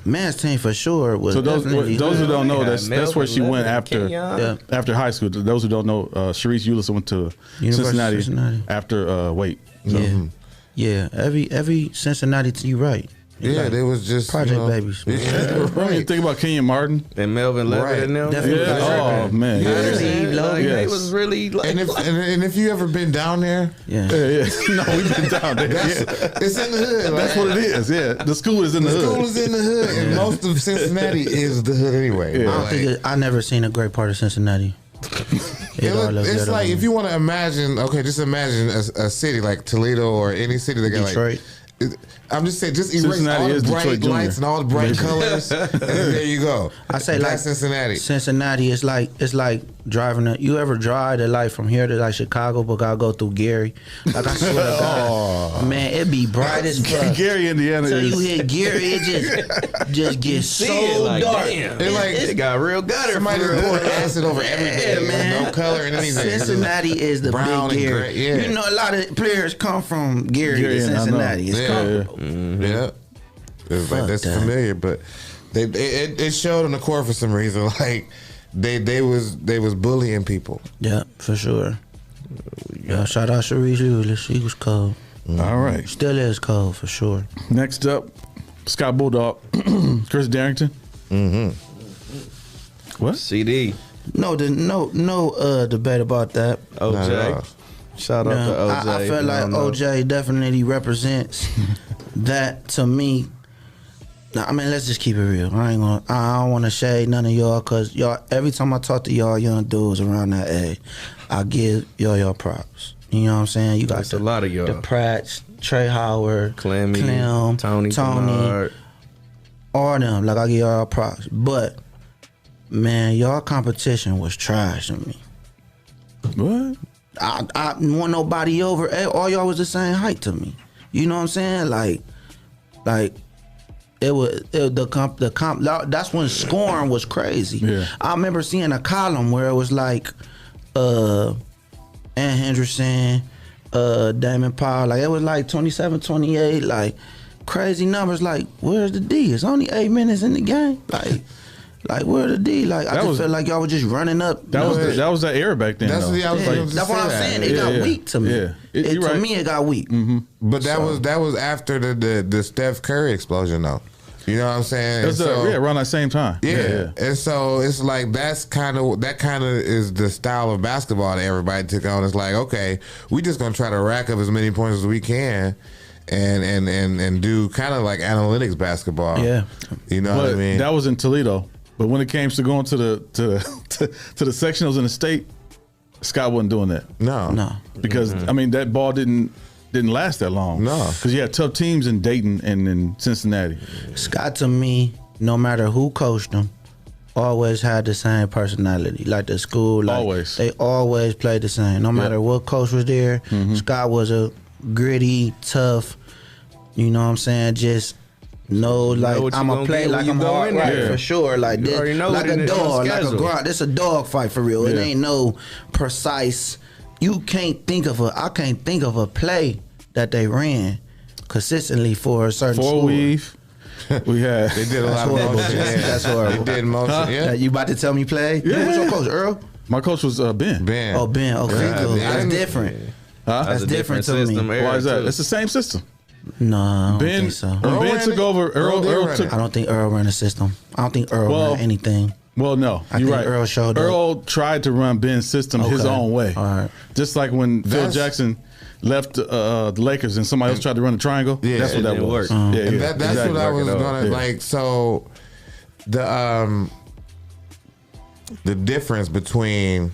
man's team for sure was So those definitely who hood. don't know, Yeah, that's where she Melvin, went Levin, after Kenyon. after high school. Those who don't know, Sharice Eulis went to University of Cincinnati. after Wait. So, Yeah, every Cincinnati team, you right. Yeah, they was just Project you know, babies. Yeah, What do you think about Kenyon Martin? And Melvin Levin Right. and them. Definitely. Yeah. Oh man. You know what I'm Yeah. saying? Like, Yes. they was really like, And if you ever been down there, Yeah. Yeah. No, we've been down there. Yeah. it's in the hood. That's what it is. Yeah, the school is in the The hood. school is in the hood, and most of Cincinnati is the hood anyway. Yeah. I don't think I never seen a great part of Cincinnati. It's like if you want to imagine, okay, just imagine a city like Toledo or any city that got Detroit. I'm just saying, just erase Cincinnati all the is bright Detroit Junior. lights and all the bright colors, and then there you go. I say That's like Cincinnati. Cincinnati is like driving. You ever drive to like from here to like Chicago, but gotta go through Gary? Like I swear to God, man, it be bright as fuck. Gary, Indiana Till you is. hit Gary, it just gets so see it like, dark. damn. They're like it got real gutter. somebody for just real. poured acid over everything. Yeah, man. No color and anything. It's just Cincinnati is the brown big and Gary. gray, yeah. You know, a lot of players come from Gary Gary, to I know. Cincinnati. It's Yeah. comfortable. Yeah, it's like Fuck that's that. familiar, but it showed on the court for some reason. Like they was bullying people. Yeah, for sure. Yeah, shout out Sharice Eulis. She was cold. All right. Still is cold for sure. Next up, Scott Bulldog, Chris Darrington. CD. No debate about that. OJ. Shout out to OJ. I feel like OJ definitely represents that to me. I mean, let's just keep it real. I don't want to shade none of y'all, cause y'all. Every time I talk to y'all young dudes around that age, I give y'all props. You know what I'm saying? You got a lot of y'all. The Pratts, Trey Howard, Clem, Tony, Bernard. all them. Like, I give y'all props, but man, y'all competition was trash to me. What? I want nobody over. All y'all was the same height to me. You know what I'm saying? Like the comp. That's when scoring was crazy. Yeah. I remember seeing a column where it was like, Ann Henderson, Damon Powell. Like, it was like 27, 28. Like, crazy numbers. Like, where's the D? It's only 8 minutes in the game. Like, where the D? Like, I just felt like y'all were just running up. That was that era back then. That's what I'm saying. It got weak to me. Yeah. To me, it got weak. Mm-hmm. But that was after the Steph Curry explosion, though. You know what I'm saying? Around that same time. Yeah. And so it's like that kind of is the style of basketball that everybody took on. It's like, okay, we just gonna try to rack up as many points as we can. And do kind of like analytics basketball. Yeah. You know what I mean? That was in Toledo. But when it came to going to the sectionals in the state, Scott wasn't doing that. No. Because I mean, that ball didn't last that long. No. Because you had tough teams in Dayton and in Cincinnati. Scott, to me, no matter who coached him, always had the same personality. Like the school, like always. They always played the same. No matter what coach was there, Scott was a gritty, tough, you know what I'm saying, just like I'm a play like I'm hard, right, for sure. Like this, like a dog, like a grind. It's a dog fight for real. It ain't no precise. I can't think of a play that they ran consistently for a certain Four score. weave. We had. They did a lot of motion. That's horrible. They did motion. Yeah. You about to tell me play? Yeah. Who was your coach, Earl? My coach was Ben. Ben. Oh, Ben. Okay, good. Yeah. That's different. Huh? That's different to me. Why is that? It's the same system. No, I don't Ben, think so. when Ben took over, Earl took. I don't think Earl ran the system. I don't think Earl ran anything. Well, no, I you're think right. Earl showed up. Earl tried to run Ben's system his own way. All right. Just like when Phil Jackson left the Lakers and somebody else tried to run the triangle. Yeah, that's what that was. And that's exactly. what I was gonna like. So the difference between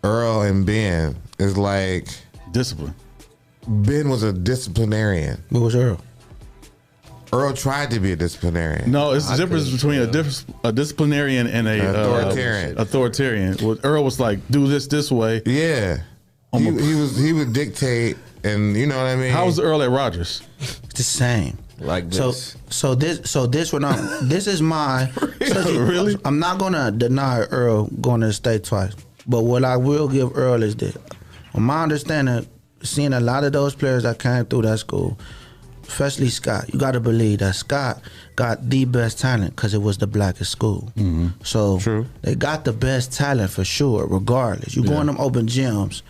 Earl and Ben is like discipline. Ben was a disciplinarian. What was Earl? Earl tried to be a disciplinarian. No, it's the difference between a disciplinarian and a authoritarian. Well, Earl was like, do this way. Yeah. He would dictate, and you know what I mean. How was Earl at Rogers? It's the same. Like this. This is my really. I'm not gonna deny Earl going to the state twice, but what I will give Earl is this. From my understanding, seeing a lot of those players that came through that school, especially Scott, you got to believe that Scott got the best talent because it was the blackest school. So True. They got the best talent for sure, regardless. You go in them open gyms,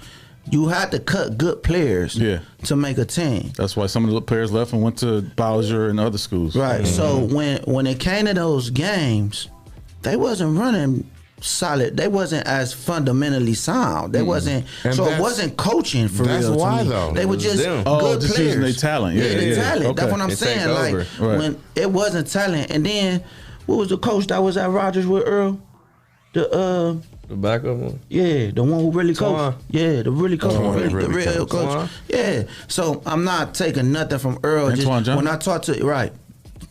you had to cut good players to make a team. That's why some of the players left and went to Bowser and other schools. Right. So when it came to those games, they wasn't running solid. They wasn't as fundamentally sound. They wasn't. And so it wasn't coaching for that's real. To why me. though. They were just good just players. using their talent. Yeah, their talent. Okay. That's what I'm saying. Like when it wasn't talent, and then what was the coach that was at Rogers with Earl? The backup one? Yeah, the one who really coached. Yeah, the really coach. Really the real coach. Yeah. So I'm not taking nothing from Earl. Antoine Johnson? When I talk to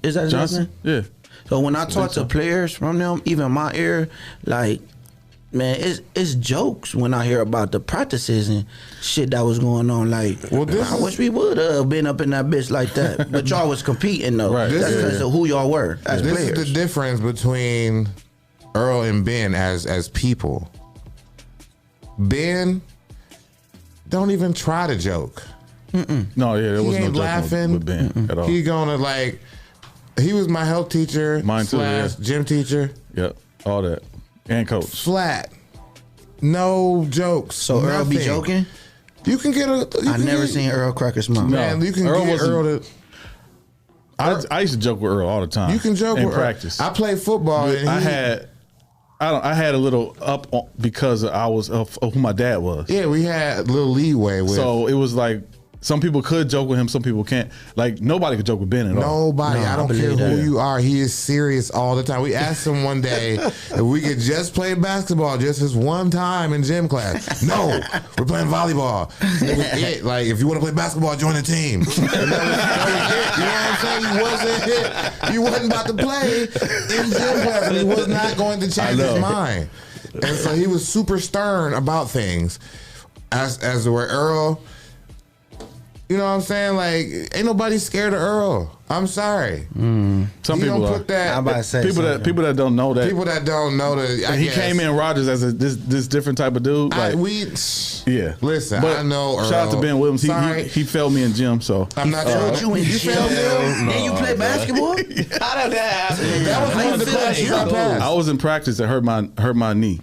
is that his Johnson? name? Yeah. So when I talk to players from them, even my ear, like, man, it's jokes when I hear about the practices and shit that was going on. Like, I wish we would have been up in that bitch like that. But y'all was competing though. Right. That's because of who y'all were as This players. is the difference between Earl and Ben as people. Ben don't even try to joke. No, there was no joking laughing with Ben at all. He gonna like. He was my health teacher / gym teacher. Yep, all that. And coach. Flat. No jokes. So Earl be nothing. joking? You can get a. I never seen Earl crack a smile. Man, you can Earl get wasn't- Earl to. I used to joke with Earl all the time. You can joke in with practice. Earl. I played football. And I had I had a little up because I was of who my dad was. Yeah, we had a little leeway with. So it was like some people could joke with him, some people can't. Like nobody could joke with Ben at all. Nobody. I don't care who you are. He is serious all the time. We asked him one day if we could just play basketball just this one time in gym class. No, we're playing volleyball. It was it. Like, if you want to play basketball, join the team. And that was it. You know what I'm saying? He wasn't it. He wasn't about to play in gym class, and he was not going to change his mind. And so he was super stern about things. As the word Earl. You know what I'm saying? Like, ain't nobody scared of Earl. I'm sorry. Some people don't are. put that. I'm about to say People that don't know that. People that don't know that. He came in Rogers as this different type of dude. Like, yeah. Listen, but I know Earl. Shout out to Ben Williams. He failed me in gym. So I'm not sure. You in You failed him? Then you play basketball? How did that happen? That was one of the classes I passed. I was in practice that hurt my knee,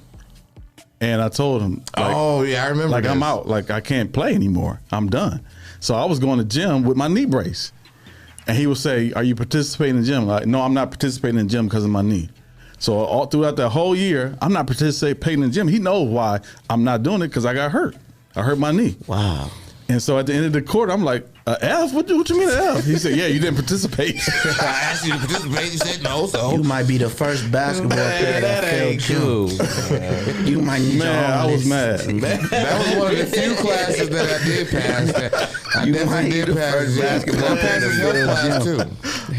and I told him, like, oh yeah, I remember. like this. I'm out. Like I can't play anymore. I'm done. So I was going to gym with my knee brace. And he would say, are you participating in the gym? Like, no, I'm not participating in the gym because of my knee. So all throughout that whole year, I'm not participating in the gym. He knows why I'm not doing it because I got hurt. I hurt my knee. Wow. And so at the end of the quarter, I'm like, F? What you mean an F? He said, yeah, you didn't participate. I asked you to participate. You said no, so. You might be the first basketball player that failed cool. You might need your own Man, I was list. mad. That was one of the few classes that I did pass. I definitely did pass basketball. I passed his health class too.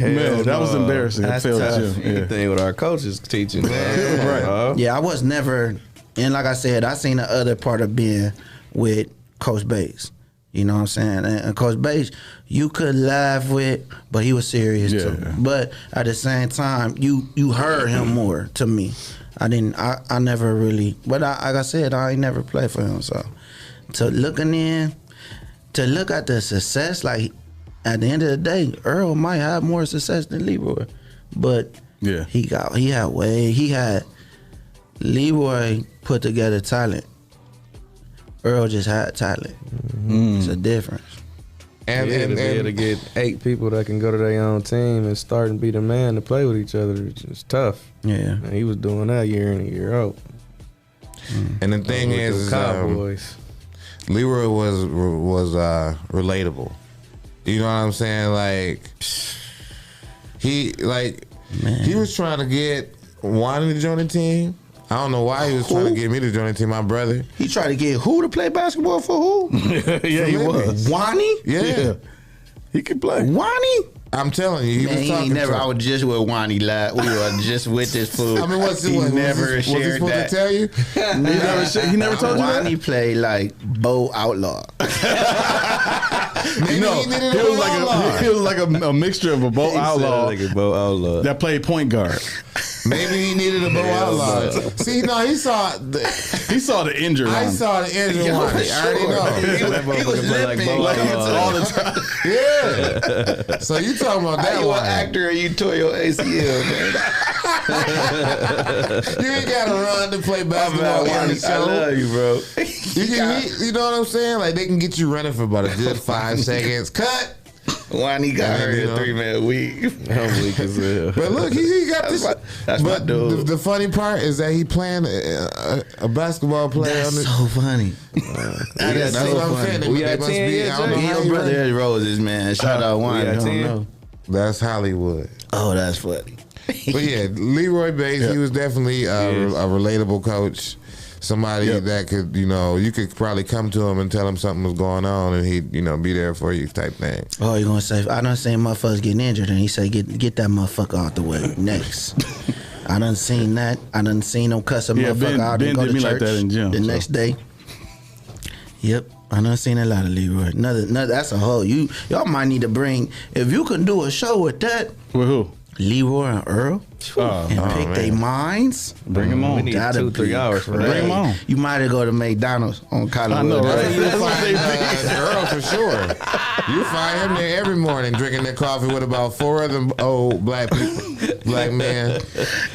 Man, that was embarrassing. That's I failed tough. the gym. Yeah. Anything with our coaches teaching. Right. Yeah, I was never, and like I said, I seen the other part of being with Coach Bates. You know what I'm saying? And Coach Bates, you could laugh with, but he was serious too. But at the same time, you heard him more to me. I never really, but like I said, I ain't never played for him. So to look at the success, like at the end of the day, Earl might have more success than Leroy. But he had Leroy put together talent. Earl just had talent. It's a difference. And to be able to get 8 people that can go to their own team and start and be the man to play with each other, it's tough. Yeah. And he was doing that year in and year out. And the thing is, Cowboys. Leroy was relatable. You know what I'm saying? Like he was trying to get Wani to join the team. I don't know why he was trying to get me to join the team, my brother. He tried to get who to play basketball for who? Yeah, he was. Wani? Yeah. He could play. Wani? I'm telling you, he was talking never. to him. I was just with Wani. We were just with this fool. I mean, was he shared supposed that. to tell you? He never told you that? Wani played like Bo Outlaw. Maybe No, he needed he a was like a mixture of a Bo Outlaw Like a Bo Outlaw. that played point guard. Maybe he needed a Bo Outlaw. See, no, he saw He saw the injured I one. saw the injured one. I already know. That motherfucker play like Bo Outlaw. all the time. Yeah. So you talking about that You one? an actor and you tore your ACL, man. You ain't gotta run to play basketball on the I show. love you, bro. You can, you know what I'm saying? Like they can get you running for about a good 5 seconds. Cut. Wani got hurt You in know. 3-man week. I'm weak as hell. But look, he got this. That's my but dude. the funny part is that he playing a basketball player. That's on the, so funny. that's so what I'm funny. saying. We They got must 10 be. yet, I don't know Jay? how Your he brother run. Eddie Roses, man. Shout out Wani. got I don't 10. know. That's Hollywood. Oh, that's funny. But yeah, Leroy Bates, he was definitely a relatable coach. Somebody that could, you could probably come to him and tell him something was going on, and he'd, be there for you type thing. Oh, you gonna say? I done seen motherfuckers getting injured, and he say, "Get that motherfucker out the way." Next, I done seen that. I done seen him cuss a motherfucker out Ben and go did to me church like that in gym, the so. next day. Yep, I done seen a lot of Leroy. Another that's a whole. Y'all might need to bring if you can do a show with that. With who? Leroy and Earl, and pick their minds. Bring him on. We need That'd 2-3 be hours for that. Bring him on. You might have go to McDonald's on Collinwood. I know, right? You'll That's what find they Earl for sure. You find him there every morning drinking their coffee with about 4 other old black men.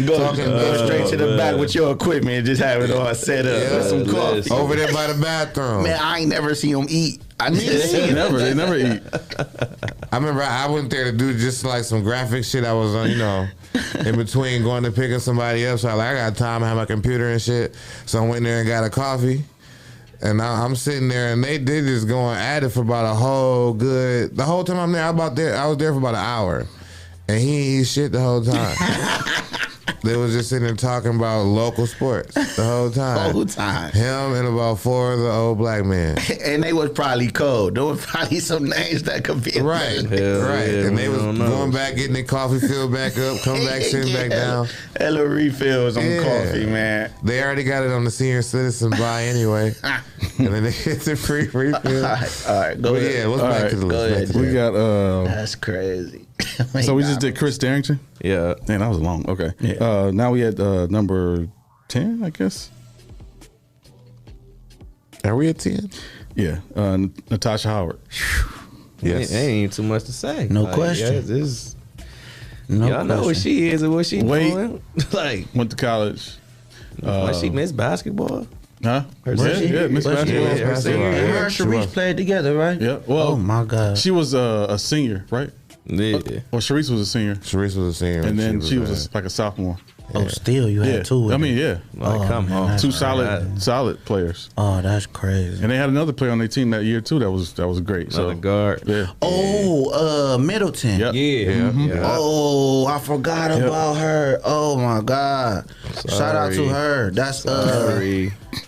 Go straight to the back with your equipment and just have it all set up. Yeah, with some coffee. over there by the bathroom. Man, I ain't never seen them eat. I just seen them. They never eat. I remember I went there to do just like some graphic shit. I was on, in between going to pick up somebody up. So I got time to have my computer and shit. So I went there and got a coffee. And I'm sitting there, and they just going at it for about the whole time I'm there. I was there for about an hour, and he ain't eat shit the whole time. They was just sitting there talking about local sports the whole time. Him and about 4 of the old black men. And they was probably cold. There was probably some names that could be right. And they was going back, getting their coffee filled back up, come back, sitting back down. Hella refills on coffee, man. They already got it on the senior citizen buy anyway. And then they get the free refill. All right, go ahead. Yeah, what's back to the list? We got that's crazy. So we just did Chris Darrington? Yeah. Man, that was long. Okay. Yeah. Now we had number 10, I guess. Are we at 10? Yeah. Natasha Howard. Yes. Ain't too much to say. No question. Yeah, y'all know what she is and what she doing. Like, went to college. she missed basketball. Huh? Yeah, Miss Basketball. Her and Sharice played together, right? Yeah. Well, oh my God. She was a senior, right? Yeah. Well, Sharice was a senior. Sharice was a senior. And then she was like a sophomore. Oh, still you had two with I mean, yeah. Like, come on. Two solid players. Oh, that's crazy. And they had another player on their team that year too. That was great. Another guard. Yeah. Oh, Middleton. Yep. Yeah. Oh, I forgot about her. Oh my God. Shout out to her. That's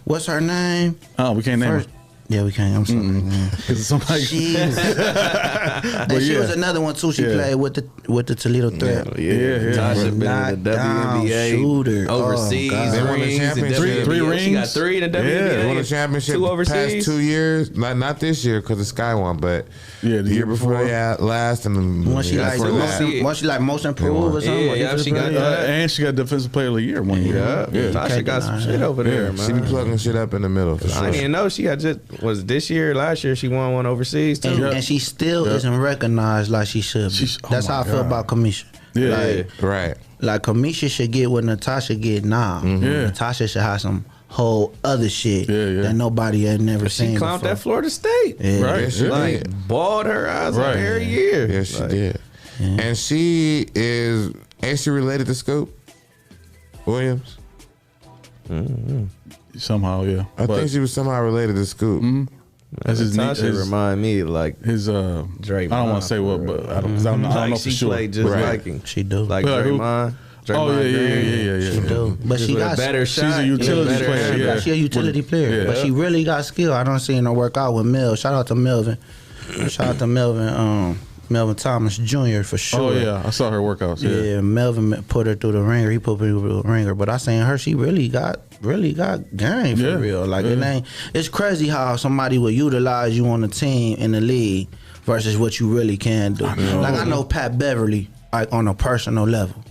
what's her name? Oh, we can't name her. Yeah, we can't. I'm sorry, man. Because somebody. And she was another one too. She played with the Toledo Threat. Yeah. Tasha been in the WNBA, shooter. overseas, They won the championship. Three rings. She got 3 in the WNBA. They won the championship Two the overseas. past 2 years. Not this year because the Sky won, but the year before last. And Once she like most improved or something. Yeah, she got and she got Defensive Player of the Year one year. Yeah. Tasha got some shit over there, man. She be plugging shit up in the middle for sure. I didn't know she had was this year, last year she won one overseas too. And she still isn't recognized like she should be. That's how I feel about Kamisha. Yeah. Right. Like Kamisha should get what Natasha get now. Yeah. Natasha should have some whole other shit that nobody had never seen. She clowned before. that Florida State. Yeah. Right. Yeah, she Like did. balled her eyes out every year. Yeah, she did. And she ain't she related to Scoop Williams? Somehow, yeah. I think she was somehow related to Scoop. That's his Natasha remind me like his Draymond. I don't want to say what, but I don't know for she sure. played just like him. She do. Like Like who? Draymond. Oh yeah. She do. But she got better shot. She's a utility player. Yeah. She a utility player, Yeah. but she really got skill. I don't see her work out with Mel. Shout out to Melvin. Shout out to Melvin. Melvin Thomas Jr. for sure. Oh yeah, I saw her workouts. Yeah. Melvin put her through the ringer. He put her through the ringer. But I seen her. She really got game for real. Like it ain't. It's crazy how somebody will utilize you on the team in the league versus what you really can do. I know Pat Beverly like on a personal level,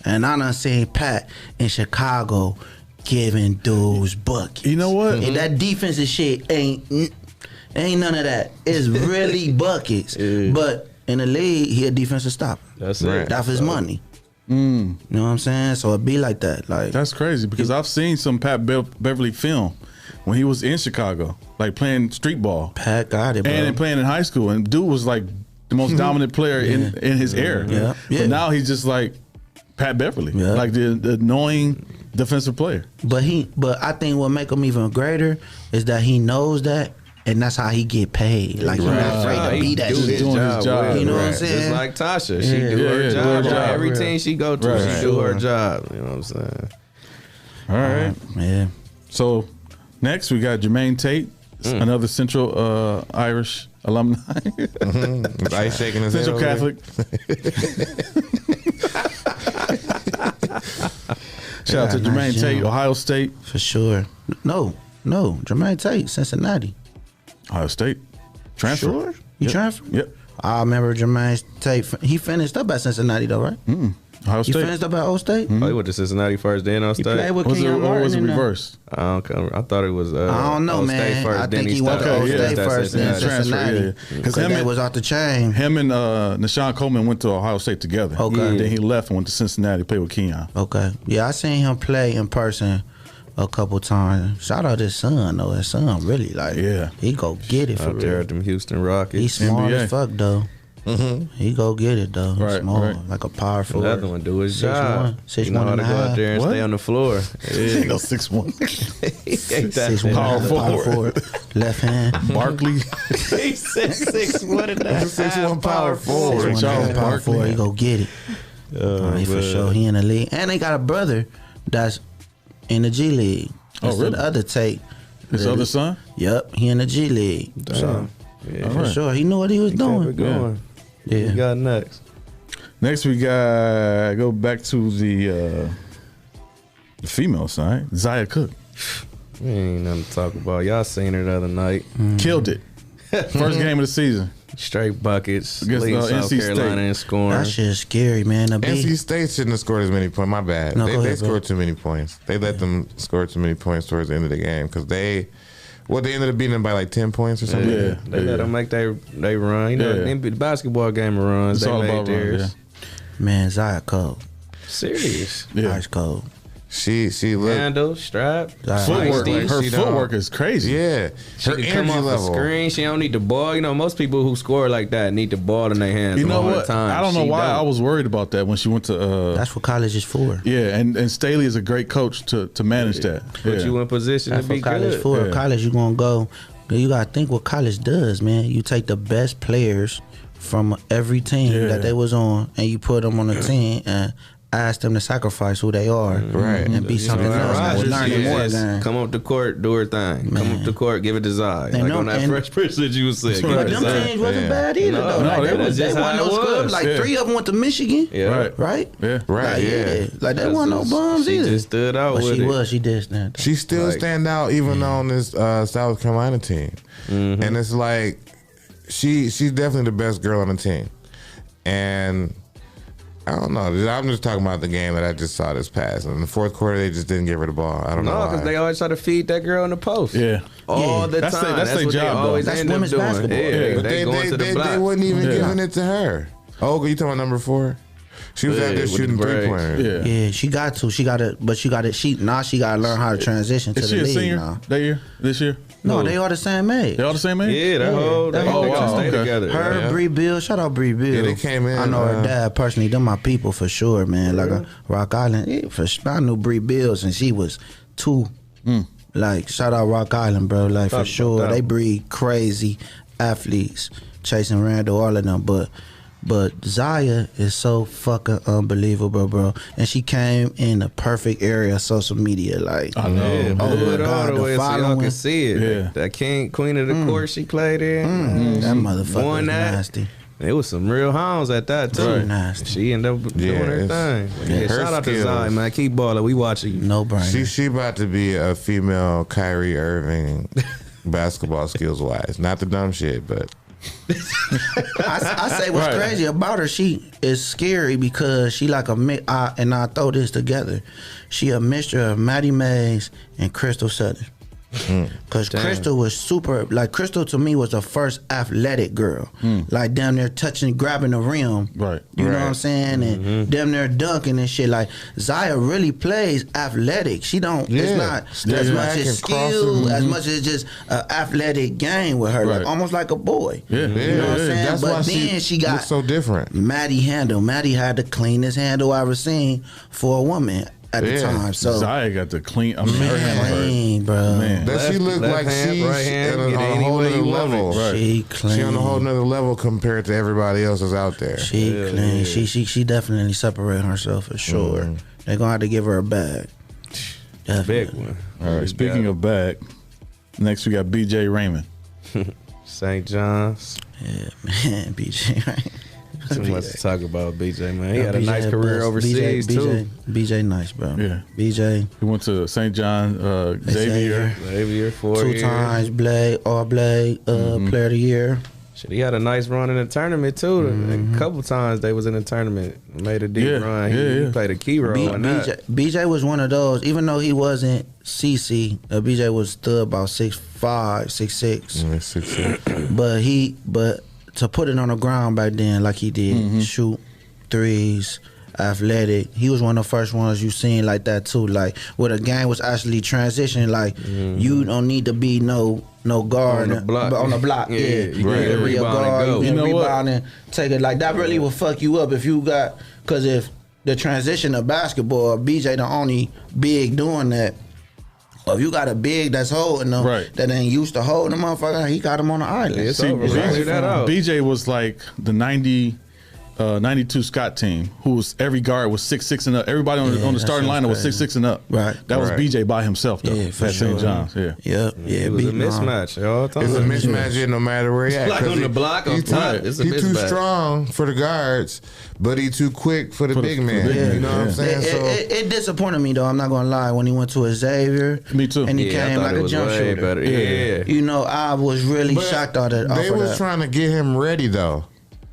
and I done seen Pat in Chicago giving dudes buckets. You know what? And that defensive shit ain't none of that. It's really buckets, but. In the league, he a defensive stopper. That's it. That's his money. You know what I'm saying? So it be like that. Like That's crazy because I've seen some Pat Beverly film when he was in Chicago, like playing street ball. Pat got it, bro. And playing in high school, and dude was like the most dominant player in his era. Yeah. But now he's just like Pat Beverly, like the annoying defensive player. But I think what make him even greater is that he knows that. And that's how he get paid. Like he's not afraid to be that shit. Doing his job. You know what I'm saying? Just like Tasha, she do her job. Every team she go to, she do her job. You know what I'm saying? All right. Yeah. So next we got Jermaine Tate, another Central Irish alumni. Ice shaking his Central head over Catholic. Shout out to Jermaine Tate, Ohio State. For sure. No. Jermaine Tate, Cincinnati. Ohio State. Transfer. Sure? You transferred? Yep. I remember Jermaine Tate. He finished up at Cincinnati though, right? Ohio You State. finished up at Ohio State? Oh, he went to Cincinnati first, then Ohio He State. played with Was it, Kenyon or Martin. was it in there. reversed? I thought it was. I don't know, Ohio man. State first, I then think he went to started. Ohio State That's first, then Cincinnati. Cincinnati. Because Because that was off the chain. him and Nashawn Coleman went to Ohio State together. Okay. Then he left and went to Cincinnati, played with Kenyon. Okay. Yeah, I seen him play in person a couple times. Shout out his son though. His son really he go get it for Out there real. at them Houston Rockets. He's smart NBA. as fuck though. He go get it though. Right, Small, right. like a power forward. Another one do his 6'1", job. 6'1 You know how and to a go out half. there and What? stay on the floor. He go 6'1". He ain't that 6'1", Power forward. left hand. Barkley. He said 6'1" and a half. 6'1" power forward. 6'1", Charles power Barkley. forward. He go get it. He for sure. He in the league, and they got a brother that's in the G League. That's really? the other Tate. His other son? Yep, he in the G League. So Yeah. for sure, he knew what he was Keep it doing. going. Yeah. We got next. Next, we got go back to the female side. Zaya Cook We ain't nothing to talk about. Y'all seen her the other night. killed it. First game of the season. Straight buckets. Against, Leading South NC Carolina State. in scoring. That shit is scary, man. The NC big, State shouldn't have scored as many points. My bad. No, they go ahead, scored bro. too many points. They let them score too many points towards the end of the game because they ended up beating them by like 10 points or something. Yeah. They let them make they run. You know, Yeah. in the basketball game of runs, It's they all made about theirs. runs, man, Zaya cold. Serious. Yeah. Ice cold. She looked. Handle, strap, Zaya Footwork, feisty. like, her She footwork don't- is crazy. Yeah, She her can come energy off level. the screen. She don't need the ball. You know, most people who score like that need the ball in their hands You know all what? the time. I don't know She why don't. I was worried about that when she went to. That's what college is for. Yeah, and Staley is a great coach to manage that. Put Yeah. you in position That's to be what college good. for. Yeah. College, you gonna go. You gotta think what college does, man. You take the best players from every team Yeah. that they was on, and you put them on a team and ask them to sacrifice who they are, Right. and be something Aaron else. Rodgers Learning is more just than. come up the court, do her thing. Come Man. up the court, give it to Zai. And Like no- on that and- Fresh Prince that you was saying. Give But it to them Zai. teams wasn't Yeah. bad either, No, though. no, Like, they they was just won how no it scrubs. was. Like Yeah. 3 of them went to Michigan, Yeah. Right. right? Yeah. Right, Like, yeah. Like they won no bums She either. just stood out But with she it. was. She did stand. She still Like- stand out even on this South Carolina team, and it's like she's definitely the best girl on the team, and I don't know. I'm just talking about the game that I just saw this past. In the fourth quarter, they just didn't give her the ball. I don't know No, why. because they always try to feed that girl in the post. Yeah. All Yeah. the That's time. their That's what job, they though. always That's end up women's doing. basketball. Yeah, but they going to the block. they wasn't even Yeah. giving it to her. Oh, you talking about number 4? She was Yeah, out there with the shooting braids. 3-pointers. Yeah. Yeah, she got to. She got to. But she got to. She got to learn how to transition to Is the she a league senior now. that year? This year? No, Who? they all the same age. They all the same age? Yeah, that whole they Oh, all wow, stay okay. together. Her, Yeah. Bree Bill, shout out Bree Bill. Yeah, they came in, I know her dad personally. Them my people for sure, man. Like a Rock Island. Yeah, for sure. I knew Bree Bill since she was 2. Like shout out Rock Island, bro. Like Talk for about sure, that they one. breed crazy athletes. Chasing Randall, all of them, But Zaya is so fucking unbelievable, bro. And she came in the perfect area of social media. Like, I know. Yeah, Oh, put my it all God, the the way so y'all following. can see it. Yeah. That queen of the court she played in. that motherfucker won was that. nasty. It was some real hounds at that too. Right. Nasty. She ended up doing Yeah, her it's- thing. yeah, Yeah, her shout out to skills. Zai, man. Keep balling. We watching you. No brainer. She about to be a female Kyrie Irving basketball skills wise. Not the dumb shit, but I say what's Right. crazy about her. She is scary because she like a and I throw this together. She a mixture of Maddie Mays and Crystal Southern. Cause Damn. Crystal was super. Like Crystal to me was the first athletic girl. Like damn near touching, grabbing the rim. Right. You know Right. what I'm saying? And damn near dunking and shit. Like Zaya really plays athletic. She don't. It's Yeah. not Step as much back as and cross skill, it. as much as just an athletic game with her. Right. Like almost like a boy. Yeah. You know what I'm saying? That's But why then she got looks so different. Maddie handle. Maddie had the cleanest handle I ever seen for a woman at the Yeah. time. So Zaya got the clean. I mean, her hands hurt. clean, bro. Man. That she Left- looked left like hand, she's right hand, on get it a any whole way nother you want it. level. Right. She clean. She on a whole nother level compared to everybody else that's out there. She Yeah, clean. yeah. She definitely separating herself for sure. They're gonna have to give her a bag. Definitely. Big one. All right. Speaking of back, next we got BJ Raymond. St. John's. Yeah, man, BJ. Right? Too much to talk about, BJ, man. He Yo, had a BJ nice career bust. overseas too. BJ nice, bro. Yeah. BJ He went to St. John Xavier. Xavier 4 2 years. times All Blade Player of the Year. Shit, he had a nice run in the tournament too. A couple times they was in the tournament, made a deep Yeah, run. He played a key role in that. BJ was one of those, even though he wasn't CC, BJ was still about 6'5", 6'6". Yeah, 6'6". But to put it on the ground back then like he did, shoot threes, athletic. He was one of the first ones you seen like that too. Like where the game was actually transitioning. Like you don't need to be no no guard On the block. on the block. Yeah, Yeah, you can be a rebound and guard. go. You can You know what? rebound and take it. Like that really will fuck you up if you got, because if the transition of basketball, BJ the only big doing that. Or if you got a big that's holding them, that ain't used to holding them, motherfucker, he got them on the island. It's over. Figure that out. BJ was like the 92 Scott team, who was every guard was 6'6" and up. Everybody on the starting lineup was 6'6" and up. Right. That was BJ by himself though. Yeah, for at sure. St. John's. Yeah. Yep. Yeah. It was a mismatch all the time. It's a mismatch no matter where he at. Like on the block, on top, it's a He too mismatch. strong for the guards, but he too quick for the big man. You know what I'm saying? It disappointed me though. I'm not gonna lie. When he went to Xavier, Me too. and he Yeah, I came thought like it a was jump way shooter. better. Yeah. You know, I was really But shocked off that. They off of was that. trying to get him ready though.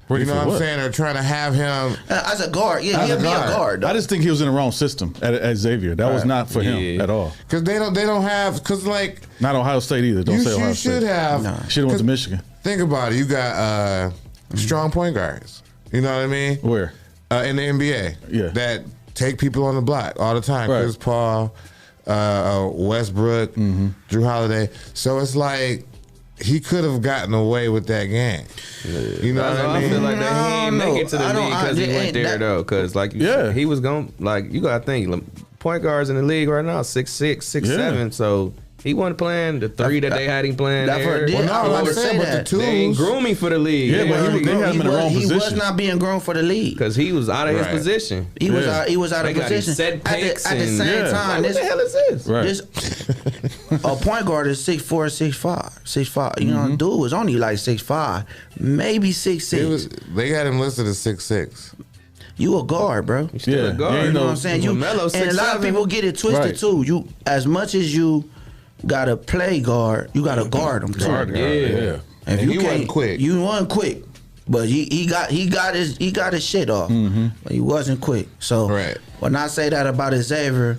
Ready You know for what I'm what? saying? They're trying to have him. As a guard, yeah, As he'll a be a guard. guard. I just think he was in the wrong system at Xavier. That was not for him Yeah. at all. Because they don't have, because like, Not Ohio State either. Don't say Ohio you State. should have. Should have went to 'cause Michigan. Think about it. You got strong point guards. You know what I mean? Where? In the NBA. Yeah. That take people on the block all the time. Right. Chris Paul, Westbrook, Drew Holiday. So it's like he could have gotten away with that game. You know what I mean? feel like that he ain't make it to the I don't- league because I- he it went ain't there that- though. Because like you said, he was going like you gotta think like, point guards in the league right now 6'6", 6'7". So he wasn't playing the three that they had him playing That there. for- Well, no, I was I'm about to saying, say but that. the They ain't tools. grooming for the league. Yeah, but they had him in the wrong He was position. not being grown for the league. because he was out of his Right. position. He was Yeah. out. He was out They of got him position. set At the picks same and- Yeah. time, What this the hell is this? Right. This a point guard is 6'4", 6'5", 6'5". You know, dude was only like 6'5", maybe 6'6". They got him listed as 6'6". You a guard, bro. Still Yeah. a guard. Yeah, You know what I'm saying? You LaMelo and a lot of 6'7". people get it twisted Right. too. You as much as you gotta play guard, you gotta guard them too. Guard, Yeah. yeah. If And you he wasn't can't- quick. You wasn't quick, but he got his shit off. But he wasn't quick. So Right. when I say that about Xavier,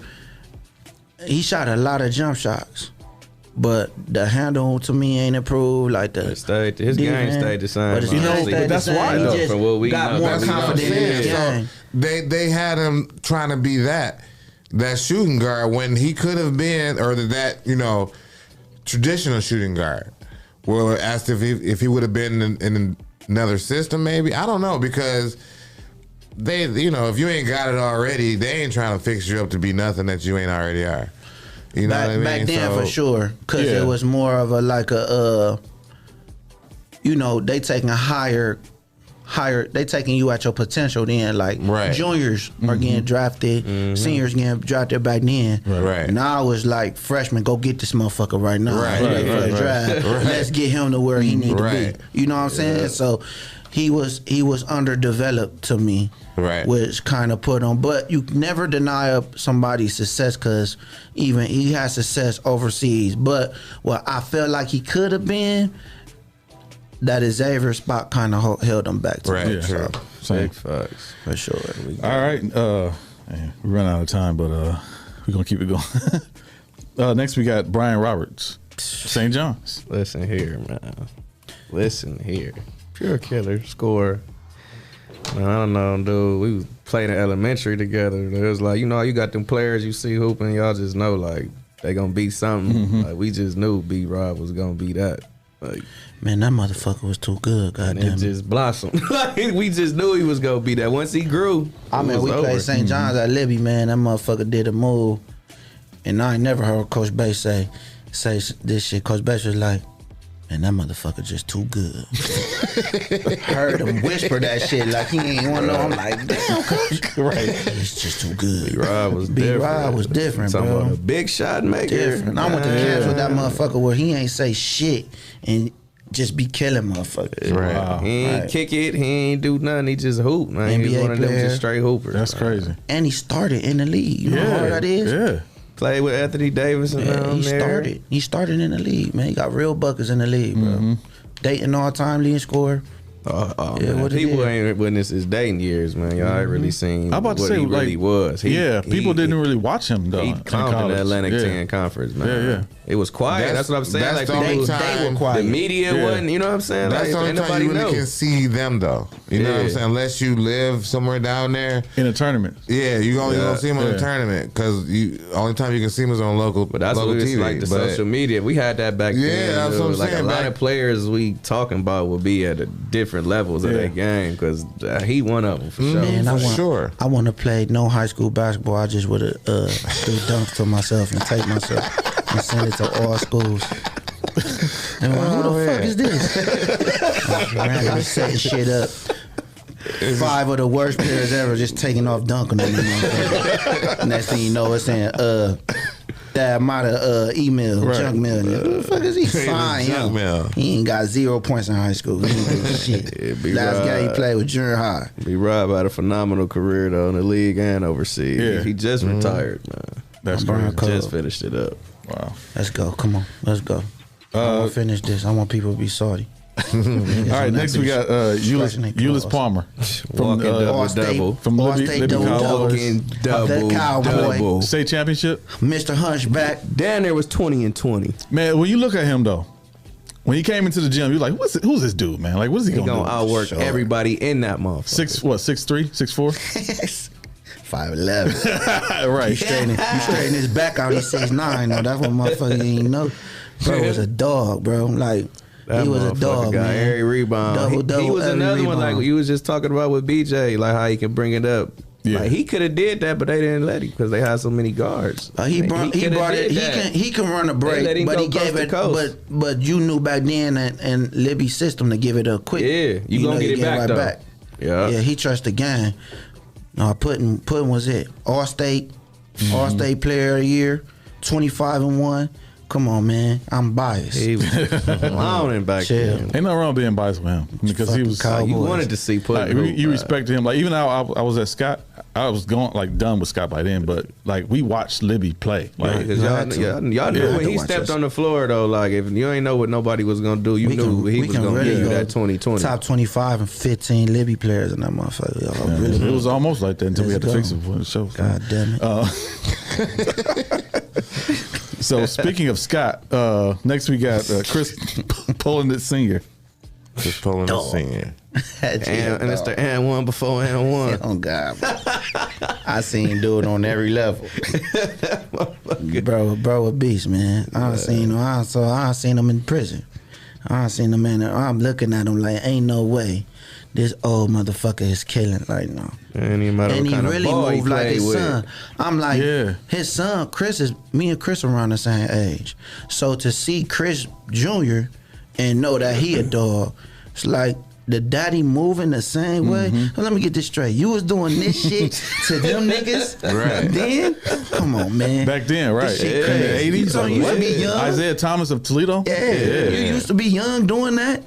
he shot a lot of jump shots. But the handle to me ain't improved. Like the His game defense, stayed the same. but his You game know, stayed but the that's same. why, He though, just from what we got know. more That's what I'm confident in his saying. game. So they had him trying to be that shooting guard when he could have been, or that traditional shooting guard. Well, asked if he would have been in another system, maybe. I don't know, because they, if you ain't got it already, they ain't trying to fix you up to be nothing that you ain't already are. You know what I mean? Back then, So- for sure, because Yeah. it was more of they taking a higher. They taking you at your potential then. Like Right. juniors are getting drafted, seniors getting drafted back then. Right. Now it's like freshmen, go get this motherfucker right now. Right, He ready for right, the draft. right. Let's get him to where he need to Right. be. You know what I'm saying? So he was underdeveloped to me. Right. Which kind of put on, but you never deny up somebody's success because even he has success overseas. But what I felt like he could have been, that Xavier spot kind of held him back to Right, me. Yeah. true. Same. Big facts. For sure. All right. Man, we run out of time, but we're going to keep it going. Next, we got Brian Roberts, St. John's. Listen here, man. Listen here. Pure killer, scorer. Man, I don't know, dude. We played in elementary together. It was like, you got them players you see hooping, y'all just know, like, they gonna be something. Like, we just knew B-Rob was gonna be that. Like, Man, that motherfucker was too good. and Goddamn. it just blossomed. Like, we just knew he was gonna be that. Once he grew, I mean, it was we over. played St. John's at Libby, man. That motherfucker did a move, and I ain't never heard Coach Bass say this shit. Coach Bass was like, "Man, that motherfucker just too good." Heard him whisper that shit like he ain't want to know. I'm like, damn, Coach. Right. It's just too good. B-Rob was different. B-Rob was different, Talking bro. about a big shot maker. Different. I went to camps with that motherfucker where he ain't say shit and just be killing motherfuckers. Right. Wow. He ain't Right. kick it. He ain't do nothing. He just hoop, man. He's NBA one of them player. just straight hoopers. That's man. crazy. And he started in the league. You know how hard that is? Yeah. Played with Anthony Davis and Yeah, down he there. started. He started in the league, man. He got real buckets in the league, bro. Dayton all-time leading scorer. Man, people ain't witnessed his dating years, man. Y'all ain't really seen I'm about to what say, he really was. People didn't really watch him, though. He calmed in the Atlantic 10 conference, man. Yeah. It was quiet. That's what I'm saying. That's Like the only people, time were quiet. the media wasn't, you know what I'm saying? That's Like, the only ain't time nobody you really know. can see them, though. You know what I'm Yeah. saying? Unless you live somewhere down there. In a tournament. Yeah, you only gonna see them in Yeah. the tournament because only time you can see them is on local. But that's local what it's TV. like the But social media. We had that back Yeah, then. that's what I'm like saying, a lot back- of players we talking about will be at a different levels of Yeah. their game because he one of them for sure. Man, sure. I want to play no high school basketball. I just would have do dunks to myself and tape myself and send it to all schools. And I'm like, who the fuck is this? Random setting shit up. 5 of the worst players ever just taking off dunking on me. Next thing you know, it's saying, that might have email, junk mail. Who the fuck is he? Fine, junk mail. He ain't got 0 points in high school. He ain't do shit. be Last game he right. played was junior high. Be Rob had a phenomenal career though in the league and overseas. Yeah. He just retired, man. That's Brian crazy. Cole. Just finished it up. Wow. Let's go. Come on. Let's go. I want to finish this. I want people to be salty. All right, next we got Ulyss Palmer from Walking double All-State- double. from Libby All-State Libby double Cowboys. Walking double The Cowboy. double. State championship. Mr. Hunchback. Dan there was 20 and 20. Man, when you look at him though, when he came into the gym, you're like, who's this dude, man? Like, what is he He gonna gonna do? outwork everybody in that motherfucker. 6'3", 6'4"? 5'11". Right. You straighten his back out, he's 6'9". No, that's what motherfucker ain't know. Bro was a dog, bro. Like, That he was a motherfucker dog, got man. every rebound. He was every another one rebound. like you was just talking about with BJ, like how he can bring it up. Yeah. Like he could have did that, but they didn't let him because they had so many guards. He brought it. He can run a break, let him but go he gave coast to it. coast. But you knew back then and Libby's system to give it up quick. Yeah, you gonna know, get it back, though. Yeah. Yeah, he trust the game. No, Putin was it. All-State player of the year, 25-1. Come on, man. I'm biased. He was clowning back Chill. then. Ain't nothing wrong being biased with him because he was. Fucking You Cowboys. wanted to see Putin. Like, you respected him. Like even though I was at Scott, I was going like done with Scott by then. But like we watched Libby play. Like Because y'all knew Yeah, when he watch stepped us. on the floor though. Like if you ain't know what nobody was gonna do, you knew he was gonna give you that 2020. Top 25 and 15 Libby players in that motherfucker. Y'all really it was almost like that until we had Let's to fix go. it for the show. God damn it. So speaking of Scott, next we got Chris Polin Sr. Just pulling the senior. and it's the and one before and one. Oh God, bro. I seen him do it on every level. bro, a beast, man. I seen him in prison. I seen him I'm looking at him like, ain't no way this old motherfucker is killing right now. And he really moved like his son. I'm like, Yeah. his son, me and Chris around the same age. So to see Chris Jr. and know that he a dog, it's like the daddy moving the same way. Mm-hmm. Let me get this straight. You was doing this shit to them niggas Right. then? Come on, man. Back then, right? This shit In crazy. the 80s. So you used to be young. Isaiah Thomas of Toledo. Yeah. You used to be young doing that.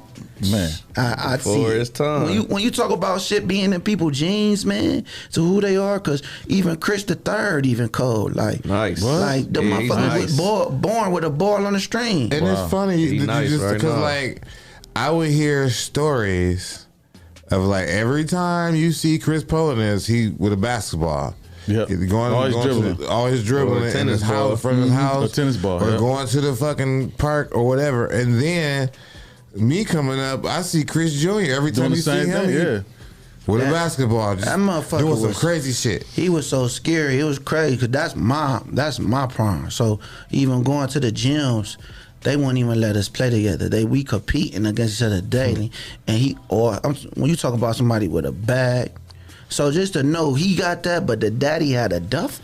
Man. I see Before it. his time. When you talk about shit being in people's genes, man, to who they are, because even Chris the Third even cold, like Nice. like the Yeah, he's motherfucker nice. was born with a ball on the string. And Wow. it's funny He that nice you just right because now. like I would hear stories of like every time you see Chris Polin he with a basketball. Yep. Always dribbling Or a in tennis his house, in front of his house, A tennis ball, or yeah. going to the fucking park or whatever. And then me coming up, I see Chris Jr. every Doing time the you see same him, thing, he- yeah. with a basketball, just that motherfucker doing some was- crazy shit. He was so scary. It was crazy because that's my prime. So even going to the gyms, they wouldn't even let us play together. We competing against each other daily. And when you talk about somebody with a bag, so just to know he got that, but the daddy had a duff.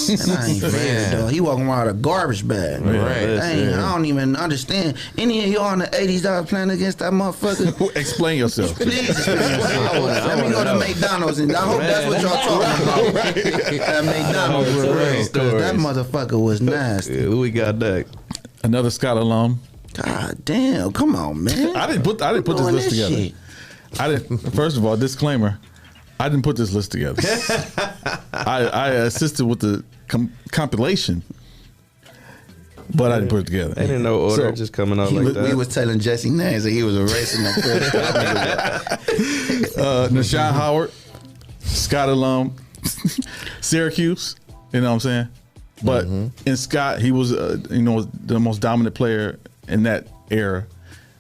And I ain't fair, dog. He walking around with a garbage bag. Right. I don't even understand. Any of y'all in the 80s that was playing against that motherfucker, Explain yourself. please explain yourself. Let me go to McDonald's and I hope that's what y'all talking about. That McDonald's was real. 'Cause that motherfucker was nasty. Yeah, who we got next? Another Scott alum. God damn, come on, man. I didn't put this Doing list this together. shit. I didn't. First of all, disclaimer: I didn't put this list together. I assisted with the compilation. but I didn't put it together. They didn't know order just coming out like that. We was telling Jesse names and he was erasing them. Natasha Howard, Scott alum, Syracuse. You know what I'm saying? But in Scott, he was the most dominant player in that era.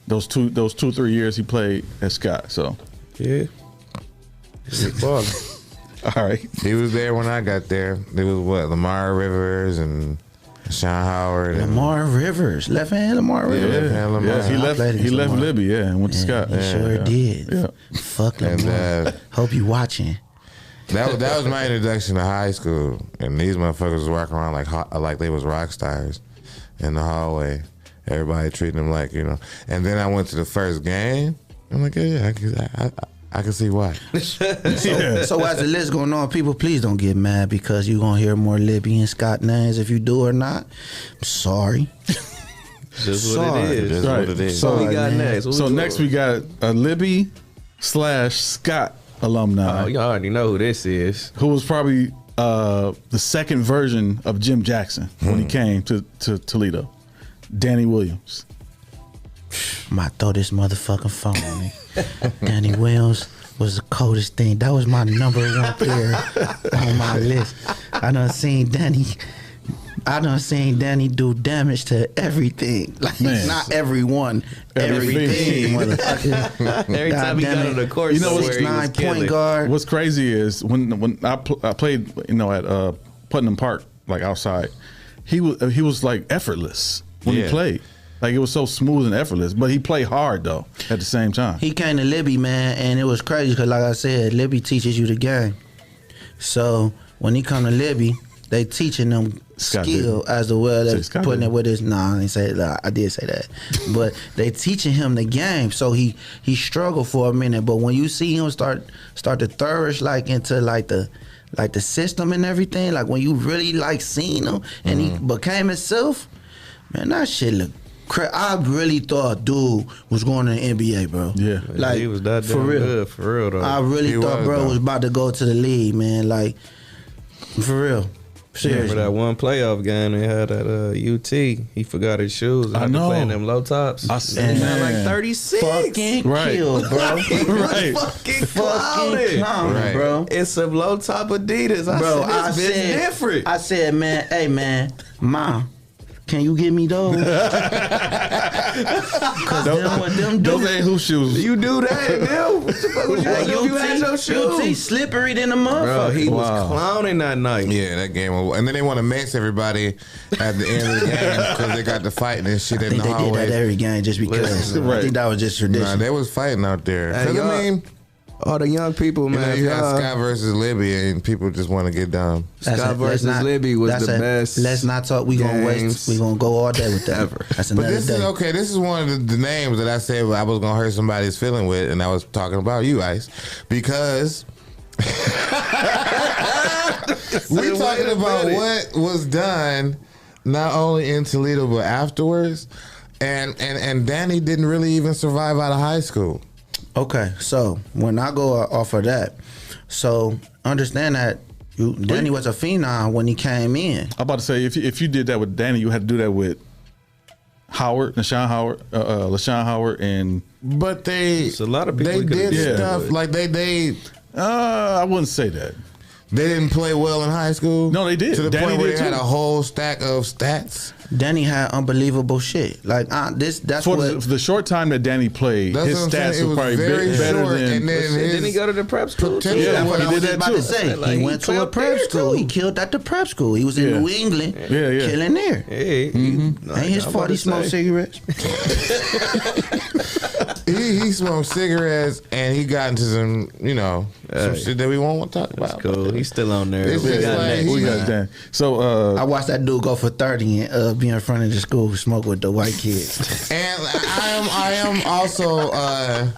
Those 2-3 years he played at Scott. So Yeah. all right. He was there when I got there. It was Lamar Rivers and Sean Howard. And Lamar Rivers, left hand Lamar Rivers. Yeah, Lamar. Yeah, he left Libby, and went to Scott. He sure did. Yeah. Fuck And, Lamar. Hope you watching. That was my introduction to high school, and these motherfuckers was walking around like they was rock stars in the hallway. Everybody treating them like, you know. And then I went to the first game. I'm like, yeah, I can see why. So as the list going on, people, please don't get mad because you're going to hear more Libby and Scott names. If you do or not, I'm sorry. Just what it is. Just Right. what it is. So we Sorry, got man. next. What So we next doing? we got a Libby/Scott alumni, Oh, you already know who this is. who was probably the second version of Jim Jackson when he came to Toledo. Danny Williams. I might throw this motherfucking phone on me. Danny Williams was the coldest thing. That was my number one player on my list. I done seen Danny do damage to everything. Like, Man. not everyone, everything. Everything. Motherfucker. Every time he got on the court, You know what's 6'9" point guard. What's crazy is when I played, at Putnam Park, like outside, he was like effortless when he Yeah. played. Like, it was so smooth and effortless, but he played hard though at the same time. He came to Libby, man, and it was crazy because, like I said, Libby teaches you the game. So when he come to Libby, they teaching them Scott skill did. as well Say as Scott putting did. it with his. Nah, I didn't say that. I did say that, but they teaching him the game. So he struggled for a minute, but when you see him start to flourish like into like the system and everything, like when you really like seeing him and he became himself, man, that shit look. I really thought dude was going to the NBA, bro. Yeah. Like he was that for damn real. good, for real though. I really He thought was, bro though. was about to go to the league, man. Like for real, seriously. Remember that one playoff game they had at UT? He forgot his shoes. And I had to know. play in them low tops. I And said, he had man. like 36. Fucking Right. killed, bro. Right. Fucking Fucking clowning. clown, Right. bro. It's some low top Adidas. Bro, I said, this bitch different. I said, man, hey man, Mom, can you give me those? Cause them Those dudes. ain't hoop shoes. you do that, Bill? What the fuck would you Hey, do if you had your UT shoes? slippery than a Bro, motherfucker. he was Wow. clowning that night. Yeah, that game was, and then they want to mix everybody at the end of the game because they got the fighting and shit I in think the they did that hallway. every game just because. I Right. think that was just Nah, tradition. they was fighting out there. Hey, 'Cause y'all- I mean, All the young people, you know, man. you got y'all- Scott versus Libby, and people just want to get dumb. Scott versus Libby was the best Let's not talk. We gonna waste. games We gonna go all day with that. ever. That's But another this day. is okay. This is one of the names that I said I was gonna hurt somebody's feeling with, and I was talking about you, Ice, because we talking about what was done not only in Toledo but afterwards, and Danny didn't really even survive out of high school. Okay, so when I go off of that, so understand that Danny was a phenom when he came in. I'm about to say, if you did that with Danny, you had to do that with Howard, LaShawn Howard, and But It's a lot of people they we could've did did stuff with. like they I wouldn't say that. didn't play well in high school. No, they did. To the Danny point where did they had too. a whole stack of stats. Danny had unbelievable shit. Like that's For what. the short time that Danny played, That's his what I'm saying. stats It was was probably very better short, than. and then Shit, didn't he go to the prep school? potential- too? Yeah, That's what he I did was just that about to too. say. Like, he he went to a killed prep there, school. too. He killed at the prep school. He was in Yeah. New England, Yeah. killing there. Hey, Ain't his fault he smoked cigarettes. He smoked cigarettes and he got into some, some shit that we won't talk That's about. cool. He's still on there. It's We just got like next. he- We got Danny. So I watched that dude go for 30 and be in front of the school smoke with the white kids. And I am also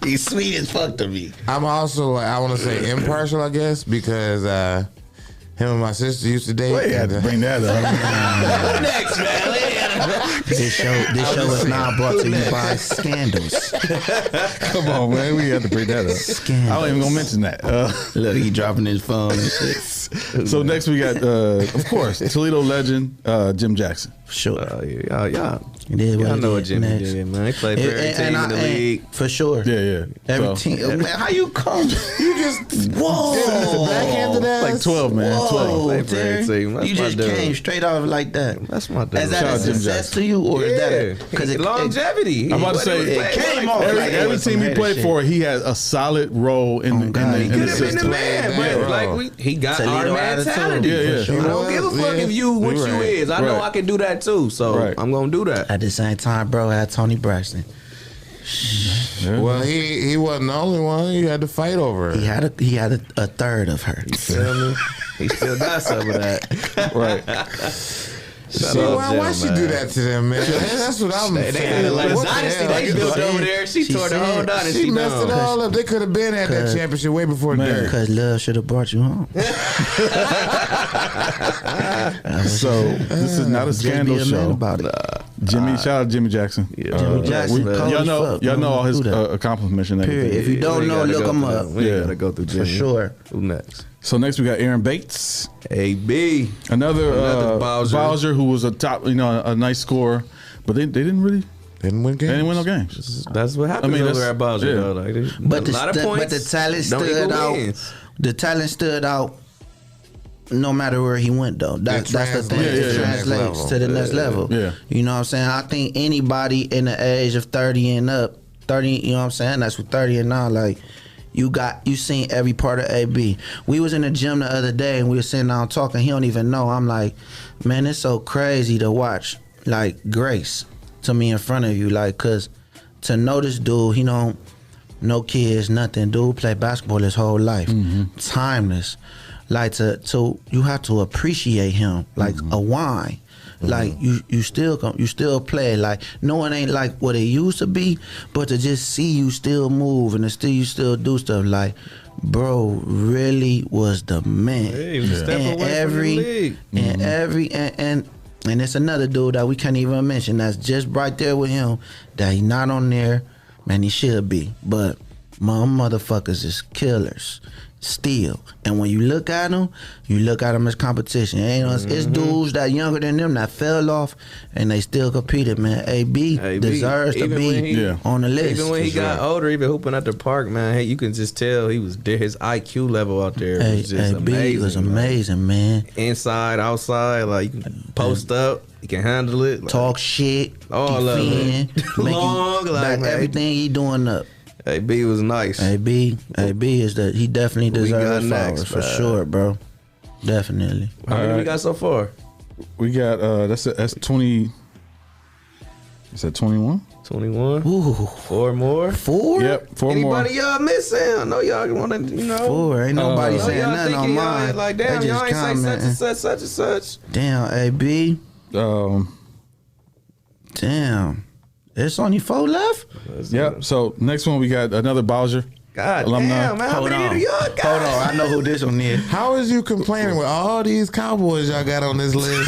He's sweet as fuck to me. I'm also I want to say impartial, I guess, because him and my sister used to date. we had to bring that up. Next, man. This show is now brought to you by Scandals. Come on, man. We had to bring that up. Scandals. I wasn't even gonna mention that. Look, he dropping his phone and shit. So next we got, of course, Toledo legend Jim Jackson. Sure. Y'all It is what I it know what is. Jimmy Next. did, man. He played for every team in the league. For sure. Yeah. Every So, team. Man, how you come? You just Whoa. backhanded ass. like 12, man. 12. Whoa, Played for every Derek. team. That's You my just dude. came straight off like that. That's my dude. Is that Shout a out Jim success Jackson. to you, or is that Yeah. because it longevity? I'm about to say, it came off every, like every it was some team he hater played shit. for, he had a solid role in the, God, he in the Could have been the system. man, Yeah, but bro. like he got Toledo our mentality. attitude. Yeah, for sure. I don't give a fuck Yeah. if you what You you right. is. I know Right. I can do that too, so Right. I'm gonna do that. At the same time, bro, I had Tony Braxton. Well, he wasn't the only one. You had to fight over it. He had a third of her. Feel me? He still got some of that. Right. See, why she do that to them, man? That's what I'm They had saying. a Like, what the dynasty hell? they built said- over there. She she tore the whole said- dynasty She messed it down. all up. They could have been at that Cause- championship way before Dirk. Because love should have brought you home. So this is not a Just be scandal a man show. about it. Jimmy, shout out Jimmy Jackson. Jimmy Jackson, cold y'all as know, fuck, y'all man. know all his Do that. accomplishments and Period. everything. If you don't know, look him up. We Yeah. gotta go through For Jimmy. sure. Who next? So next we got Aaron Bates, AB. another Bowser. Bowser who was a top, a nice scorer, but they didn't really, Didn't win they games. didn't win no games. That's what happens over that's- at Bowser, yeah. though. Like, But a lot of points. but the talent don't stood equal out. wins. The talent stood out. No matter where he went, though, that's the thing. translates It to the next translates level. to the next level. Yeah. You know what I'm saying? I think anybody in the age of 30 and up, 30, you know what I'm saying? That's what 30 and now, like, you seen every part of AB. We was in the gym the other day and we were sitting down talking. He don't even know. I'm like, man, it's so crazy to watch, like, Grace to me in front of you, like, cause to know this dude, he don't, no kids, nothing. Dude played basketball his whole life, timeless. Like to you have to appreciate him like a wine. Like you still play. Like no, it ain't like what it used to be, but to just see you still move and you still do stuff. Like, bro, really was the man. Hey, he was a step And away from the league. and it's another dude that we can't even mention that's just right there with him that he not on there. Man, he should be, but my motherfuckers is killers still. And when you look at them as competition. It's dudes that younger than them that fell off and they still competed, man. AB deserves to even be when he- on the list. Even when he for got sure. older, even hooping at the park, man, hey, you can just tell he was there. His IQ level out there was just AB amazing. was like, amazing, man. inside, outside, like you can post up, you can handle it. Like, Talk shit, all of it. defend, Long, like, back man. everything he doing up. AB was nice. AB is he definitely Who we deserves got flowers next, for man? sure, bro. Definitely. How many we Alright. got so far? We got that's 20. Is that 21? 21. Ooh, 4 more. 4? Yep, 4 more. Anybody y'all missing? I know y'all want to, 4. Ain't nobody I know saying y'all nothing on thinking y'all mine. ain't like, They damn, just y'all ain't say such and commenting. such, such and such. Damn, AB. Damn. It's only 4 left? Yep. So next one we got another Bowser. God Alumni. damn, man. How Hold many on. do y'all got? Hold on. I know who this one is. How is you complaining with all these Cowboys y'all got on this list?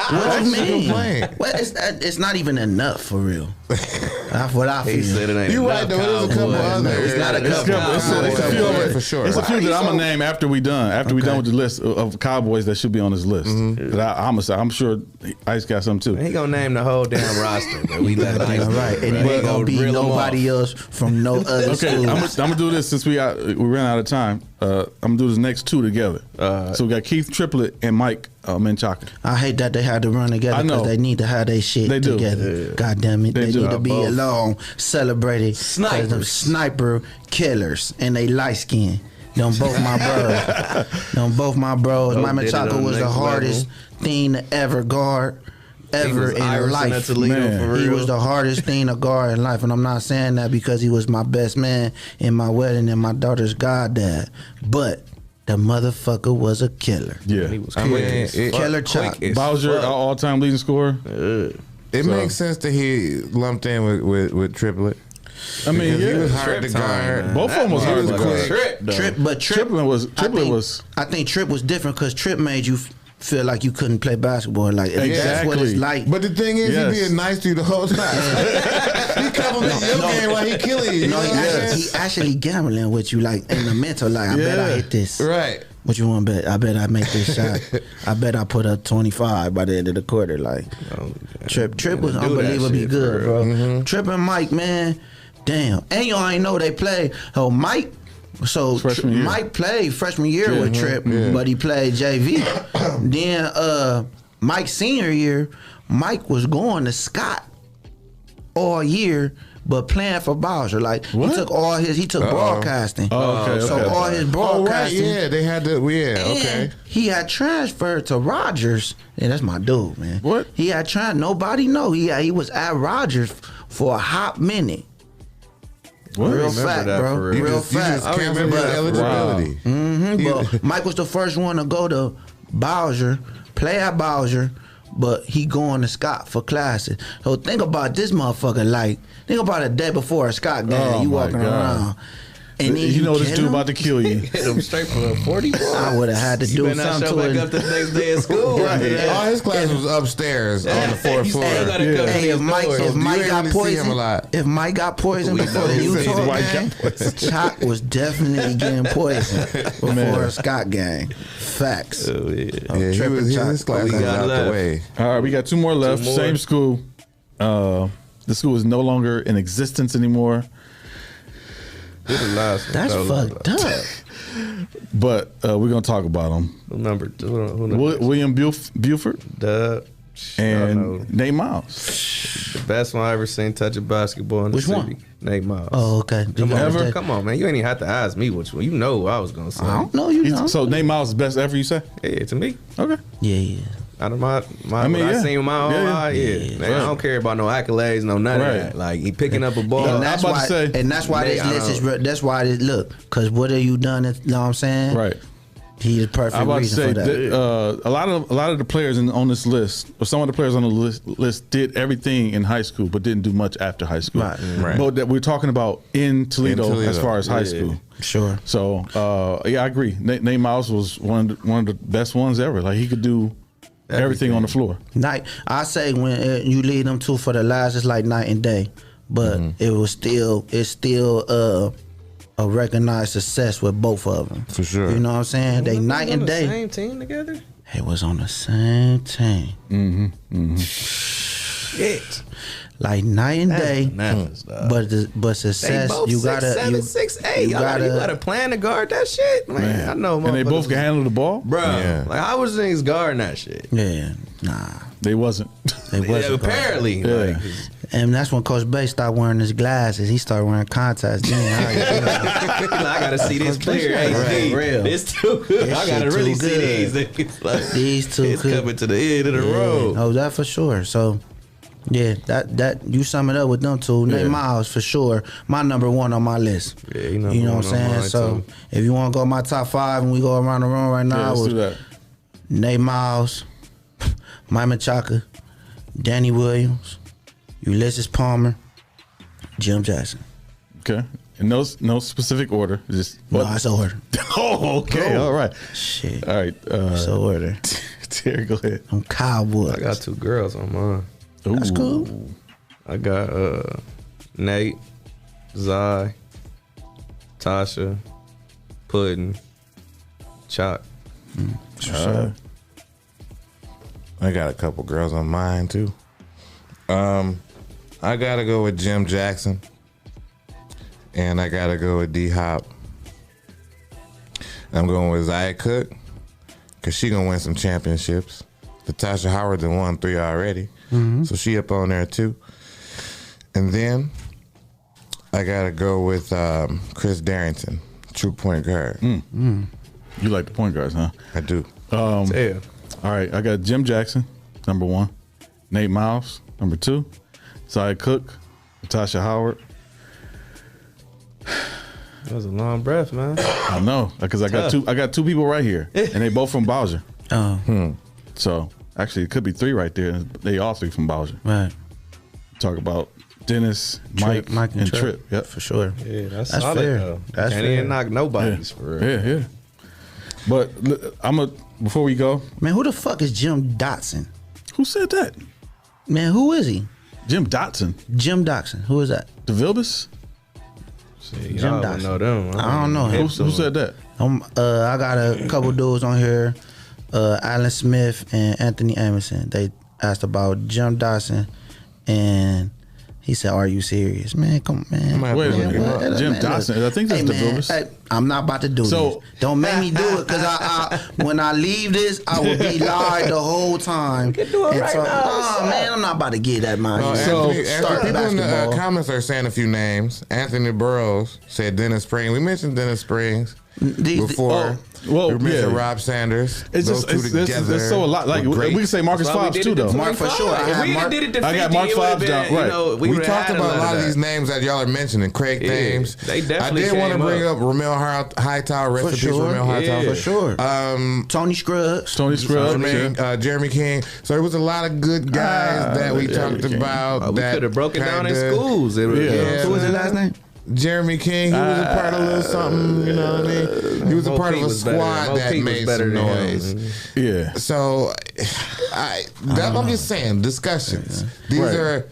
What you mean? complain? Well, it's not even enough for real. That's what I feel. He said it ain't You right enough though. There's a couple Cowboys. others. It's not a It's couple. a few Cowboys, over for sure. It's a few that I'm so- gonna name after we done. After we done with the list of Cowboys that should be on this list. That I'm sure Ice got some too. He gonna name the whole damn roster, but we let Ice All do right. it, And it He ain't gonna be reel 'em nobody off. else from no other Okay, school. I'm gonna do this since we ran out of time. I'm gonna do this next 2 together. So we got Keith Triplett and Mike Menchaca. I hate that they had to run together I know. because they need to have their shit They do. together. God damn it. They They do. need to be Both. alone, celebrated. 'cause them sniper killers and they light skin. Them both my bros. Them both my bros. Both My did it Menchaca on was the next hardest thing to ever guard. Ever was in Iverson life. at Toledo, Man. for He real. was the hardest thing to guard in life, and I'm not saying that because he was my best man in my wedding and my daughter's goddad. But the motherfucker was a killer. Yeah. He was I mean, quick as it- fuck. Killer chop. Quick as Bowser, fuck. our all-time leading scorer. It So- makes sense that he lumped in with Triplet. I mean, Because he was yeah. hard to Trip time, guard. man. Both of them was That hard to was guard. Trip, though. Trip, but Triplett was. I think Trip was different because Trip made you feel like you couldn't play basketball. Like if that's what it's like. But the thing is, Yes. he being nice to you the whole time. He complimenting your game while he killing you. No, you know what I'm saying? he actually gambling with you, like in the mental. Like I bet I hit this. Right. What you want to bet? I bet I make this shot. I bet I put up 25 by the end of the quarter. Like Trip was unbelievably good, bro. Mm-hmm. Trip and Mike, man, damn. And y'all ain't know they played. Oh, Mike. So Freshman year. Mike played freshman year with Trip, but he played JV. Then Mike's senior year, Mike was going to Scott all year, but playing for Bowser. Like he took broadcasting. Oh, okay, So okay. all his Oh, right. broadcasting. Yeah, they had to. Yeah, okay. And he had transferred to Rogers. Yeah, that's my dude, man. What? He had nobody know. He was at Rogers for a hot minute. What? Real remember fact, that bro. for real. Real You fact. just canceled his eligibility. But Mike was the first one to go to Bowser, play at Bowser, but he going to Scott for classes. So think about this motherfucker. Like, think about a day before a Scott game. Oh, you my walking God. around. And then You know this kill dude him? about to kill you. Hit him straight for a 40. I would have had to You do better not something show to back it. up the next day at school. After that. All his class was upstairs on the fourth You floor. still gotta come to Hey, these if Mike, doors. if You Mike ain't got really see him poisoned, a lot. if Mike got poisoned We before know the he Utah did. Mike game, got poisoned. Chalk was definitely getting poisoned before a Scott game. Facts. Oh, yeah. Yeah, he was, his class We was got out the left. way. All right, we got two more left. more. Same school. The school is no longer in existence anymore. This is the last That's one. fucked up. But we're gonna talk about them. Who number two? Who number William Buford Dub. and Nate Miles. The best one I ever seen touch a basketball in Which the one? city. Nate Miles. Oh, okay. Come on, Ever? come on, man. You ain't even have to ask me which one. You know what I was gonna say. I don't know, you know. So Nate Miles is best ever, you say? Yeah, to me. Okay. Yeah. Out of my I mean, what yeah. I seen with my own Yeah, eye, yeah. Man, I don't care about no accolades, no none Right. of that. Like he picking up a ball. And I'm that's about why. to say- and that's why this Nate, list is. I don't- That's why this look. Because what have you done? You know what I'm saying? Right. He the perfect I'm about to reason say for that. that, a lot of the players on this list, or some of the players on the list, did everything in high school, but didn't do much after high school. Right. Right. But that we're talking about in Toledo, as far as high school. Sure. So yeah, I agree. Nate Miles was one of the best ones ever. Like he could do everything on the floor. Night. I say when you lead them two for the last, it's like night and day. But it's still a recognized success with both of them. For sure. You know what I'm saying? They night and day. Same team together. They was on the same team. Shit. Like night and day. Bananas, dog. But success, They both you gotta 6'7", you, 6'8". you You gotta plan to guard that shit, man. I know, And they both motherfuckers- can handle the ball. Bro, Yeah. like I was things guarding that shit. yeah, nah. They wasn't. They Yeah, wasn't. apparently, Yeah. like, And that's when Coach Bay started wearing his glasses. He started wearing contacts. Then I gotta see this clear HD. Real. It's too good. This I gotta shit really too see good. these. It's like, These two it's could- coming to the end of the road. Oh, that for sure. So, yeah, that you sum it up with them two. Nate Miles for sure. My number one on my list. Yeah, he you number know what one I'm on saying. mine, So, too. if you want to go my top five and we go around the room right Yeah, now, let's was do that. Nate Miles, Mike Machaka, Danny Williams, Ulysses Palmer, Jim Jackson. Okay. In no specific order. Just No, it's order. Oh, okay. All right. Shit. All right. It's order. Terry, go ahead. I'm Kyle Woods. I got two girls on mine. That's Ooh. cool. I got Nate, Zai, Tasha, Puddin', Chalk. I got a couple girls on mine too. I gotta go with Jim Jackson, and I gotta go with D Hop. I'm going with Zaya Cook because she gonna win some championships. Natasha Howard done won 3 already, so she up on there too. And then I gotta go with Chris Darrington, true point guard. You like the point guards, huh? I do. Yeah. All right. I got Jim Jackson, number one. Nate Miles, number two. Zaya Cook, Natasha Howard. That was a long breath, man. I know because I got two people right here, and they both from Bowser. Oh, So actually, it could be three right there. and They all three from Bowser. right. Talk about Dennis, Mike Mike, and Trip. Yep. for sure. Yeah, that's That's solid, fair. though. That's Can't fair. even knock nobody's for real. Yeah, yeah. But before we go, Man, who the fuck is Jim Dawson? who said that? Man, who is he? Jim Dotson. Jim Dawson. Who is that? The Vilbus? Shit, Jim y'all Dawson. know them. I don't know him. Who said that? I got a couple dudes on here, Alan Smith and Anthony Amerson. They asked about Jim Dawson, and he said, "Are you serious, man? Come on, man." Wait a Man, minute. what? Jim Man, Dawson. look. I think that's the man, Vilbus. hey, I'm not about to do So- this. Don't make me do it, because I when I leave this, I will be live the whole time. can do it right now. Man, I'm not about to get that money. No, So- Anthony, people in the basketball. comments are saying a few names. Anthony Burroughs said Dennis Springs. We mentioned Dennis Springs before. well, we mentioned yeah. Rob Sanders. It's Those just two together. there's so a lot. Like were we great. can say Marcus That's why we Fobbs did too, it to though. 25. Mark, for sure. I If have we Mark- did it to 50, I got Mark it would've Fobbs been, down, right. You know, We would've talked had about a lot of that. these names that y'all are mentioning. Craig Yeah, Thames. they I definitely did want to came bring up. up Ramel Hightower. Rest For in peace, sure. Ramel Hightower. Yeah. For sure. Jeremy Tony Scruggs. Jeremy King. So there was a lot of good guys that we talked King. about. We that could have broken down in kinda- schools. It was, Yeah. Who was his last name? Jeremy King, he was a part of a little something, you know what I mean? He was a part of a squad that made some noise. Yeah. So, I'm just saying, discussions. These Right. are,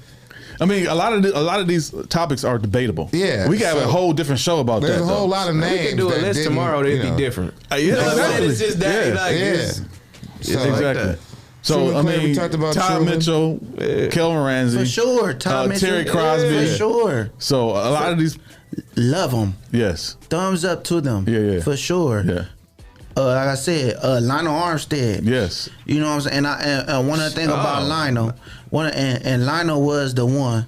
I mean, a lot of these topics are debatable. Yeah, we got a so- whole different show about there's that. a whole though. lot of names. We could do a that list didn't, tomorrow. It'd you be know. different. Yeah, You know what I'm saying? exactly. It's just that. Yeah. Like, Yeah. it's- So, Exactly. that. So Truman I Clay, we mean, talked about Todd Truman. Mitchell, Kelvin Ramsey, For sure. Tom Mitchell. Terry Crosby. For sure. So a lot of these, Love them. yes, Thumbs up to them. Yeah. For sure. yeah, Like I said, Lionel Armstead. yes, You know what I'm saying? And one of the things about Lionel, and Lionel was the one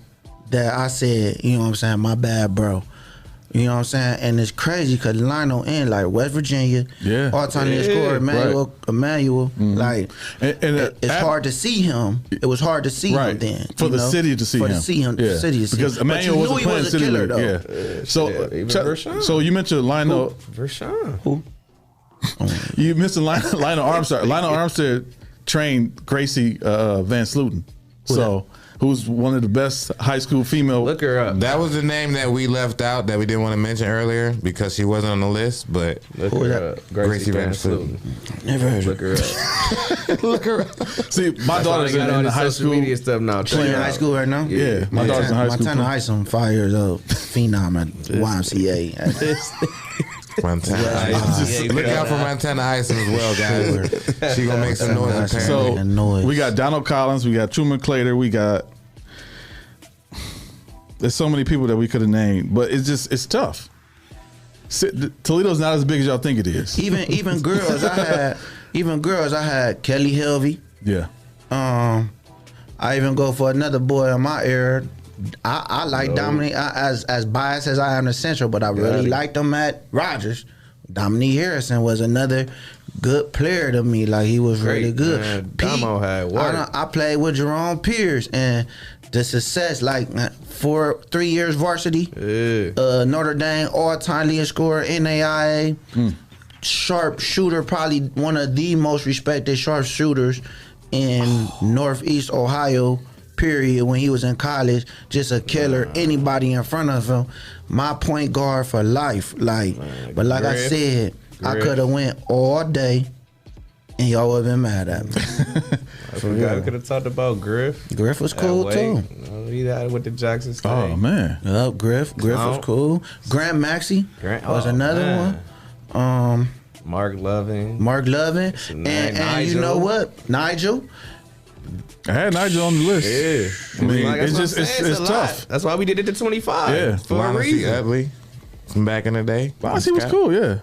that I said, you know what I'm saying, my bad, bro. You know what I'm saying? And it's crazy because Lionel in like West Virginia, Yeah. all-time leading scorer, Emmanuel, like and it's hard to see him. It was hard to see him right then for you the know? city to see for him. to see him, yeah. the city to see because him. But Emmanuel you wasn't knew he playing was a city killer, league. though. Yeah, so even Vershawn. so you mentioned Lionel. Vershawn. You mentioned Lionel Armstead. Lionel Armstead trained Gracie Van Sluten. So who's one of the best high school female. Look her up. That was the name that we left out that we didn't want to mention earlier because she wasn't on the list, but Look Who is her that? up. Gracie Van Sluten. Never heard Look of it. her up. Look her up. See, my daughter's got all in the high social school. media stuff now. She in Check her high out. school right now? Yeah, my daughter's in high school. Montana Isom, 5 years old, phenom at YMCA. Montana Ice. Look out for Montana Ice as well, guys. She gonna make some noise apparently. So Making noise. we got Donald Collins, we got Truman Clater, we got. There's so many people that we could have named, but it's tough. Toledo's not as big as y'all think it is. even girls, I had Kelly Helvey. Yeah. I even go for another boy in my era. I like Dominique as biased as I am to Central, but I really liked him at Rogers. Dominique Harrison was another good player to me. Like he was really good. Man. Damo had work. I played with Jerome Pierce and the success, like 3 years varsity, Notre Dame all-time leading scorer, NAIA, sharp shooter, probably one of the most respected sharp shooters in Northeast Ohio, period, when he was in college. Just a killer. Anybody in front of him. My point guard for life. I said, I could have went all day and y'all would have been mad at me. I forgot we could have talked about Griff. Griff was cool too. He had with the Jackson State. Oh man. Yep, Griff was cool. Grant Maxey was another one. Mark Loving. And you know what? Nigel. I had Nigel on the list. Yeah. I mean, Like, it's that's just what I'm saying. it's a tough. lot. That's why we did it to 25. Yeah. For a Lana C. reason. Utley from back in the day. He was cool, yeah.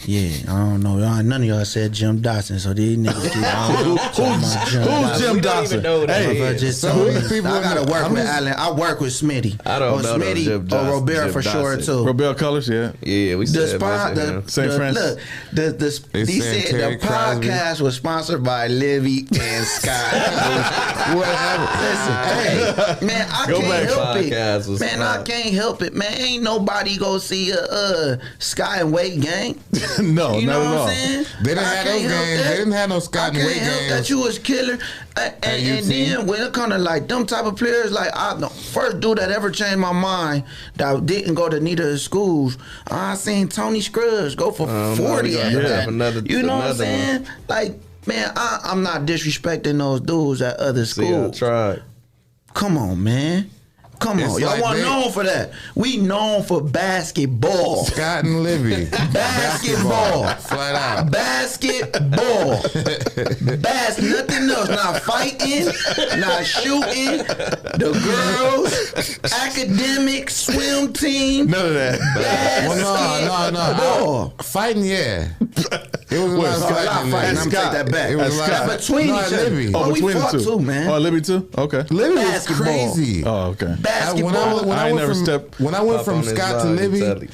Yeah, I don't know. None of y'all said Jim Dawson, so these niggas keep on talking about Jim Who's Dawson. Jim We don't Dawson? even know who that Hey, is. Just Some of these people I gotta in the- work I'm with just- Allen. I work with Smitty. I don't know no Smitty Jim or Dawson, Robert Jim for sure Dawson. too. Robel Colors, yeah. Yeah, we The said spot, mention him. St. Francis. look, They he said said Terry the Crosby. podcast was sponsored by Livy and Scott. Whatever. Listen, hey, man, I Go can't back. help Podcast was it. Man, I fine. can't help it, man. Ain't nobody go see a Sky and Wade game. No, You know not at what all. I'm saying? They didn't I have can't those help games. that. They didn't have no I Scott and can't Wade help games. that you was killer. And then when it come to like them type of players, like the first dude that ever changed my mind that didn't go to neither of the schools, I seen Tony Scruggs go for 40 at that. You know what I'm saying? Like, man, I'm not disrespecting those dudes at other schools. See, I tried. Come on, man. Come on. It's Y'all like want they- known for that. We known for basketball. Scott and Libby. Basketball. Flat out. Basketball. Nothing else. Not fighting, not shooting. The girls, academic, swim team. None of that. Well, no. Basketball. Fighting, yeah. It was a lot of A lot of fighting. fighting. I'm gonna take that back. It was a lot That's of between no, each other. Libby. Oh, we between the fought two. too, man. Oh, Libby too? Okay. Libby was Basketball. crazy. Oh, okay. Basketball. I ain't never stepped When I went up from on his Scott to line, Libby, tell you.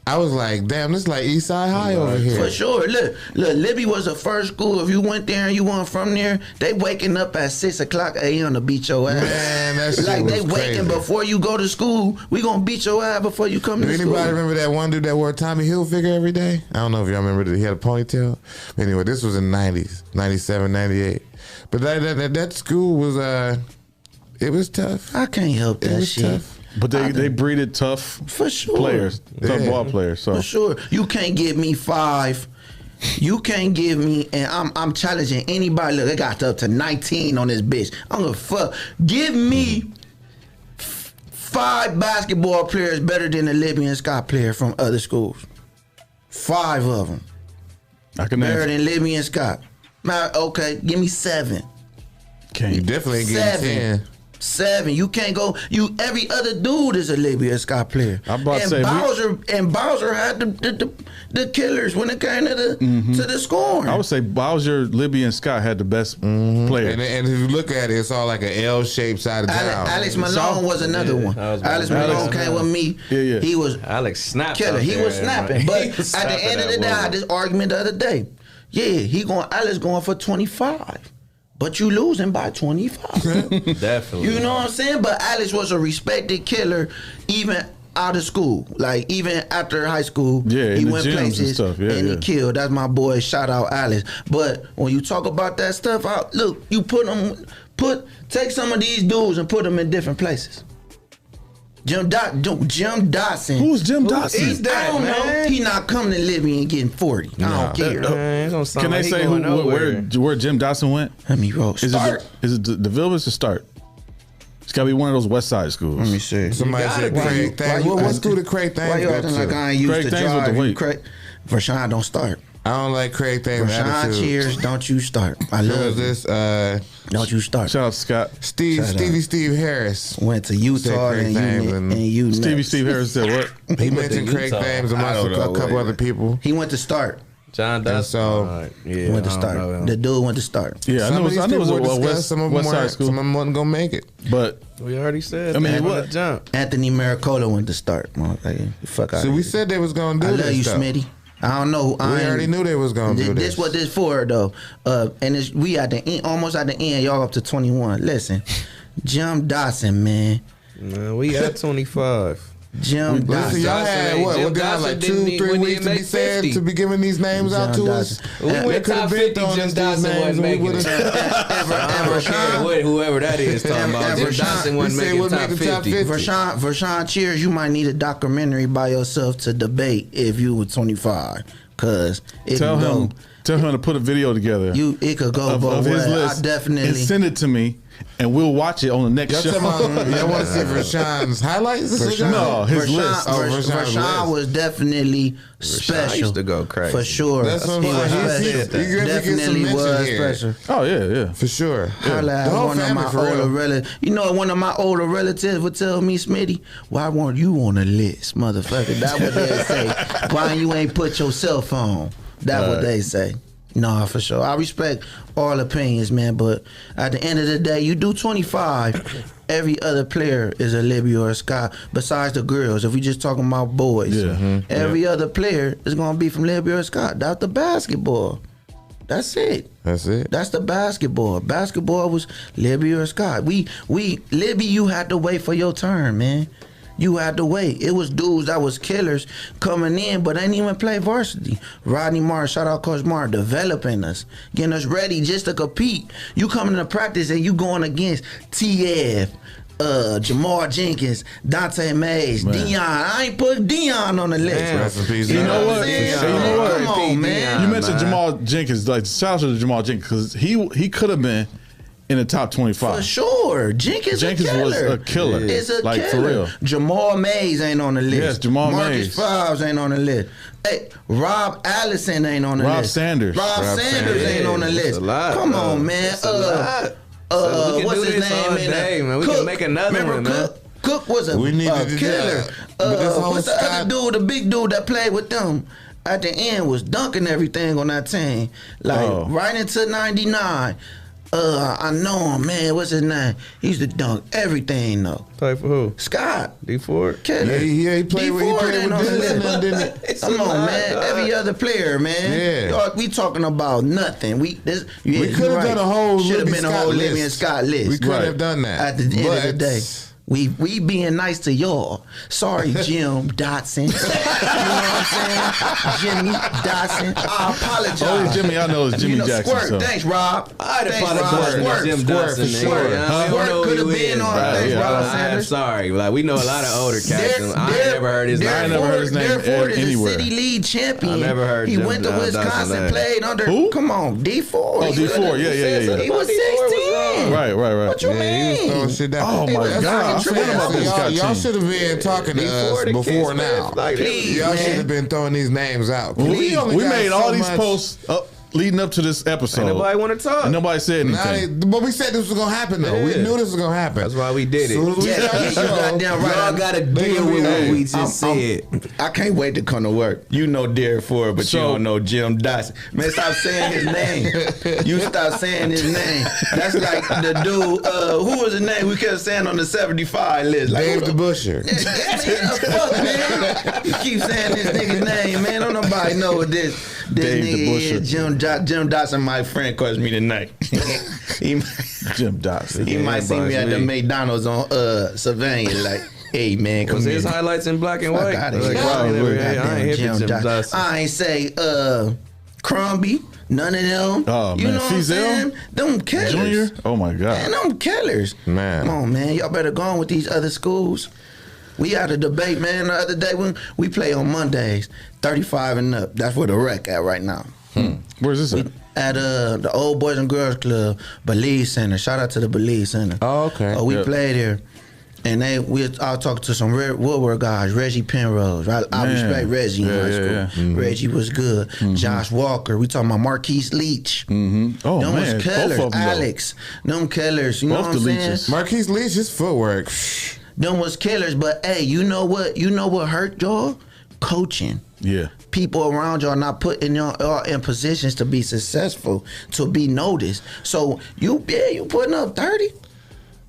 I was like, damn, this is like East Side High over here. For sure. Look, Libby was the first school. If you went there and you weren't from there, they waking up at 6:00 a.m. to beat your ass. Man, that shit like was they waking crazy. before you go to school. We gonna beat your ass before you come Do to anybody school. remember that one dude that wore a Tommy Hilfiger every day? I don't know if y'all remember that he had a ponytail. Anyway, this was in the 90s, 97, 98. But that school was, it was tough. I can't help It that was shit. tough. But they breeded tough For sure. players, tough Yeah. ball players. So For sure. You can't give me 5. You can't give me, and I'm challenging anybody. Look, they got up to 19 on this bitch. I'm gonna fuck. Give me 5 basketball players better than the Libby and Scott player from other schools. 5 of them I can better name. than Libby and Scott. Now, okay, give me 7. Can't. You definitely ain't getting 10. 7. You can't go. Every other dude is a Libby and Scott player. I'm about to and say, Bowser had the killers when it came to the scoring. I would say Bowser, Libby, and Scott had the best players. And if you look at it, it's all like an L-shaped side of town. Alex Malone was another one. I was Alex about to Malone say. came with me. Yeah. He was Alex snapped. killer. out He there, was snapping. man. But He was at the snapping end of that the day, I had woman. this argument the other day. Yeah, Alex going for 25. But you losing by 25. Definitely. You know what I'm saying? But Alex was a respected killer even out of school. Like even after high school, Yeah, he in the went gyms and places stuff. Yeah, and he yeah. killed. That's my boy. Shout out Alex. But when you talk about that stuff, look, you take some of these dudes and put them in different places. Jim Dawson. Who's Jim Dawson? is that, I don't man? know. He not coming to Libby and getting 40. I don't care. Man, it don't sound Can like they he say going where Jim Dawson went? Let me roll. Is Start. it the Village or Start? It's got to be one of those West Side schools. Let me see. Somebody said Why Craig you- Thames. why you What school did Craig Why Thames you go acting like to? I ain't used Craig to Thames with drive? the You weight. Craig, Vershawn, don't start. I don't like Craig Thames' Vershawn, attitude. cheers, don't you start. I love Because you. this Don't you start. Shout out to Scott. Stevie Harris. Went to Utah Craig and Thames you and you Steve next. Harris said what? He mentioned Craig Utah. Thames I amongst don't a know couple where. other people. He went to start. John Dawson. so- All right. Yeah, He went to I don't start. know him. The dude went to start. Yeah, Some of I know it was these a people were discussed. West, Some of them West Side weren't. school. Some of them wasn't gonna make it. But We already said. I mean, that what- from the jump. Anthony Maricola went to start. Motherfucker. Fuck out. So we said they was gonna do I this love you, stuff. Smitty. I don't know. We already knew they was gonna do this. This what this for though, and we at the end, almost at the end. Y'all up to 21. Listen, Jim Dawson, man. Man, we at 25. Jim Listen, Dawson. y'all had Jim what? What they had Dawson like didn't 2-3 even weeks to be make said 50. to be giving these names out Jim to us. Dawson. We Yeah, went could've top been 50. throwing Jim us these Dawson names wasn't and we making would've- it. I don't care whoever that is talking about. Jim Dawson wasn't we said making we'll top make the top 50. 50. Vershawn, cheers. You might need a documentary by yourself to debate if you were 25, cause it tell can him go. to put a video together It could go of both his ways. list I definitely. and send it to me, and we'll watch it on the next Y'all show. talking about, y'all want to see Rashawn's highlights? No, his list. Rashawn's Vershawn list. was definitely special. used to go crazy. For sure. That's what I'm He was saying. special. He definitely get some Definitely mention was here. special. Oh yeah. For sure. Holla at The whole one of family my for real. older relatives. You know, one of my older relatives would tell me, Smitty, why weren't you on the list, motherfucker? That's what they say. Why you ain't put your cell phone? That's what they say. Nah, for sure. I respect all opinions, man, but at the end of the day, you do 25, every other player is a Libby or a Scott, besides the girls. If we just talking about boys, Yeah. every other player is going to be from Libby or Scott. That's the basketball. That's it. That's it. That's the basketball. Basketball was Libby or Scott. We Libby, you had to wait for your turn, man. You had to wait. It was dudes that was killers coming in, but ain't even play varsity. Rodney Marr, shout out Coach Marr, developing us, getting us ready just to compete. You coming to practice and you going against TF, Jamal Jenkins, Dante Mays, Dion. I ain't put Dion on the list. You know what? Come on, man. You mentioned Jamal Jenkins. Like, shout out to Jamal Jenkins because he could have been in the top 25. For sure. Jenkins was a killer. It's a like, killer. for real. Jamal Mays ain't on the list. Yes, Jamal Marcus Mays. Fives ain't on the list. Hey, Rob Allison ain't on the Rob list. Sanders. Rob Sanders ain't on the list. Come on, man. What's his name? Man. We can make another one, man. Cook was a killer. What's the other dude, the big dude that played with them? At the end was dunking everything on that team. Like right into 99. I know him, man. What's his name? He used to dunk everything, though. Play for who? Scott. D4? Killer. Yeah, he played with Dillon, didn't he? Come on, man. Every other player, man. Yeah. We talking about nothing. We could have done a whole should have been a whole Libby Libby and Scott list. We could have done that. At the end of the day. We being nice to y'all. Sorry, Jim Dotson. You know what I'm saying? Jimmy Dotson. I apologize. Oh, Jimmy, I know it's Jimmy Jackson. Squirt. So. Thanks, Rob. I'd Thanks, apologize Rob. to Jim Dotson. Squirt could have been on. Thanks, Rob Sanders. I'm sorry. Like, we know a lot of older cats. I ain't never heard his name. I ain't never heard his name Ford is anywhere. a city league champion. I never heard He Jim went to Wisconsin, Dotson. played under. Who? Come on, D4. Oh, D4. Yeah. He was 16. Right. What you He was mean? throwing shit down. Oh, my That's God. I fucking forgot about this guy, Y'all too. should have been talking to us before now. Please, Y'all man. should have been throwing these names out. We only got made so all these much- posts leading up to this episode. Ain't nobody want to talk. And nobody said anything. But we said this was gonna happen though. We Yeah. knew this was gonna happen. That's why we did it. Soon as we Yeah, started you the show, goddamn right. Y'all got to deal with what we just said. I can't wait to come to work. You know Derek Ford, but you So- don't know Jim Dotson. Man, stop saying his name. You stop saying his name. That's like the dude, who was his name we kept saying on the 75 list? Like, Dave the Busher. fuck, man. You keep saying this nigga's name, man. Don't nobody know what this Dave the nigga Busher. is. Jim Dotson, my friend, calls me tonight. Jim Dotson. He might see me at the McDonald's on Savannah, like, hey man, come Was here. his highlights in black and white? Fuck outta Like, here. I ain't never- Goddamn I ain't hit Jim Jim Dotson. Dotson. I ain't say Crombie, none of them. Oh, you man. know what I'm Fizel? saying? Them killers. Junior? Oh, my God. Man, them killers. Man. Come on, man. Y'all better go on with these other schools. We had a debate, man, the other day when we play on Mondays, 35 and up. That's where the rec at right now. Where's this at? At the Old Boys and Girls Club, Belize Center. Shout out to the Belize Center. Oh, okay. We Yep. played here. And I talked to some Woodward guys, Reggie Penrose. I Man. respect Reggie in Yeah, high yeah, school. yeah. Mm-hmm. Reggie was good. Josh Walker. We talking about Marquise Leach. Mm-hmm. Oh, Them man. was killers. Both of them, though. Alex. Them killers. You know Both what I'm the saying? Leaches. Marquise Leach, his footwork. Them was killers. But hey, you know what? You know what hurt y'all? Coaching. Yeah. People around y'all not putting y'all in positions to be successful, to be noticed. So you putting up 30.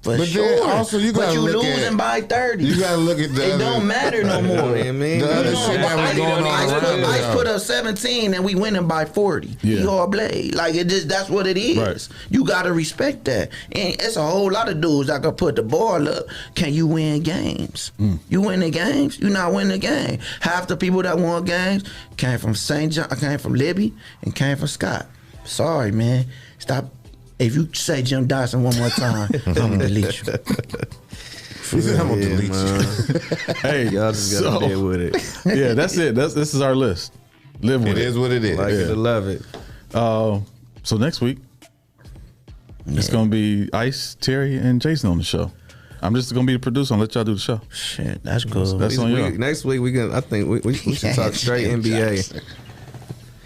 For But sure. then also you but gotta you look losing at- by 30. You gotta look at the It other, don't matter no more. I mean, the other You know, shit that was Ice going on around Ice there. put up 17 and we winning by 40. Yeah. He all blade. Like that's what it is. Right. You gotta respect that. And it's a whole lot of dudes that can put the ball up. Can you win games? You win the games, you not winning the game. Half the people that won games came from St. John, came from Libby, and came from Scott. Sorry, man. Stop. If you say Jim Dotson one more time, I'm gonna delete you. He said, I'm gonna delete you. Hey, Y'all just got to deal with it. yeah, that's it. This is our list. Live with It it. is what it is. Like it to love it. So next week, it's going to be Ice, Terry, and Jason on the show. I'm just going to be the producer and let y'all do the show. Shit, that's cool. That's on you. Next week I think we should talk straight NBA.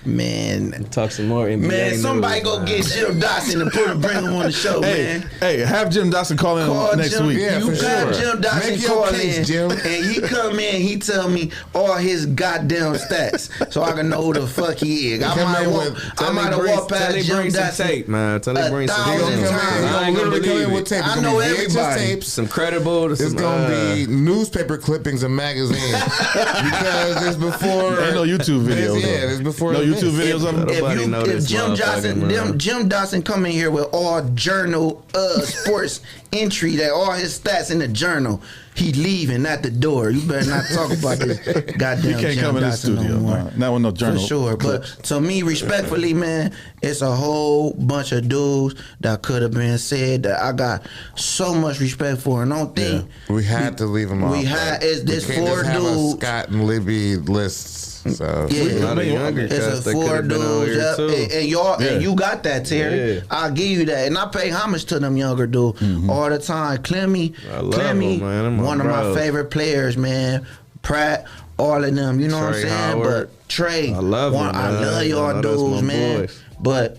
Man, Talk some more NBA. man, somebody news, go man. get Jim Dotson and bring him on the show, Hey, man. hey, have Jim Dotson call in Call next Jim, week. Yeah, you for got sure. Jim Dotson Make your call case, in, Jim. and he come in, he tell me all his goddamn stats, so I can know who the fuck he is. I Come might in walk, with- I might have walked Tell past he Jim bring some Dotson tape, man. Tell he bring some. 1,000 tape. times. I ain't gonna literally come in believe with it. tape. It's I gonna know be VHS everybody. tapes. Some credible. It's gonna be newspaper clippings and magazines because it's before. Ain't no YouTube videos. Yeah, though. it's before. No the YouTube event. videos of him. Nobody know If this Jim motherfucker, Dotson, man. Jim Dotson come in here with all journal sports entry that all his stats in the journal. He leaving at the door. You better not talk about this goddamn. You can't Jim come in the Dawson studio. no more. Not with no journal. For sure. clips. But to me, respectfully, man, it's a whole bunch of dudes that could have been said that I got so much respect for. And I don't think We had to leave them off. we had it's We this can't four just have a dudes. Scott and Libby lists. So Yeah, A lot of younger it's cats a that four could've been on dudes, here, yep. too. And y'all, Yeah. and you got that, Terry. Yeah. I'll give you that, and I pay homage to them younger dudes all the time. Clemmy, I love 'em, man. Them my one of my bros. favorite players, man. Pratt, all of them. You know what I'm Trey saying? Howard. But Trey, I love him, I man. love I y'all know that's dudes, my man. boys. But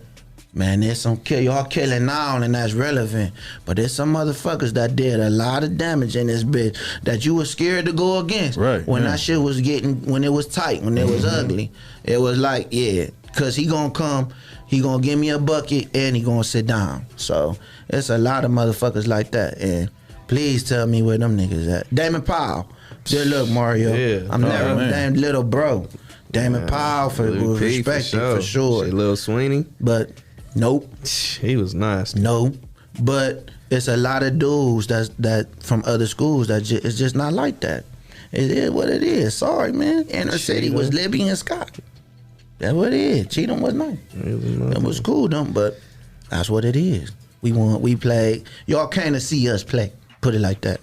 man, there's some y'all killing now, and that's relevant. But there's some motherfuckers that did a lot of damage in this bitch that you was scared to go against. Right, When yeah. that shit was when it was tight, when it was ugly, it was like, yeah, cause he gonna come, he gonna give me a bucket, and he gonna sit down. So it's a lot of motherfuckers like that. And please tell me where them niggas at. Damon Powell. Good look, Mario. Yeah. I'm Oh, never man. damn little bro. Damon Powell was P respected for sure. Shit, Lil Sweeney, But nope. he was nice. No, but it's a lot of dudes that from other schools that it's just not like that. It is what it is. Sorry, man. Inner City was Libby and Scott. That's what it is. Cheatham was nice. It was cool, though, but that's what it is. We played. Y'all came to see us play. Put it like that.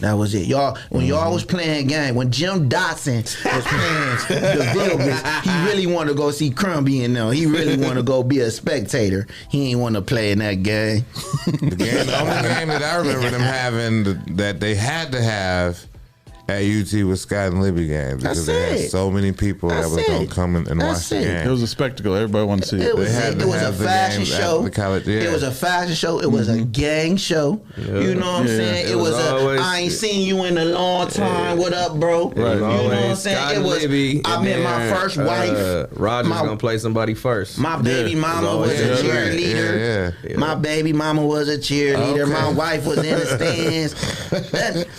That was it. Y'all, when y'all was playing game, when Jim Dawson was playing the Vilgas, he really wanted to go see Crumbie and them. He really wanted to go be a spectator. He ain't want to play in that game. the only game that I remember them having that they had to have at UT was Scott and Libby game because That's they had it. so many people that was That's gonna it. come and watch That's the it. game. It was a spectacle. Everybody wanted to see it. It was, had to it was a have the fashion games at show. the college, yeah. It was a fashion show. It was a gang show. You know what I'm Yeah. saying? It It was was a always- I ain't seen you in a long time. What up, bro? It was You know what I'm always saying? Scott It and was Libby, I and met my then, first wife. Roger's My- gonna play somebody first. My baby Yeah. mama It was was a always- cheerleader. Yeah. My baby mama was a cheerleader. Okay. My wife was in the stands.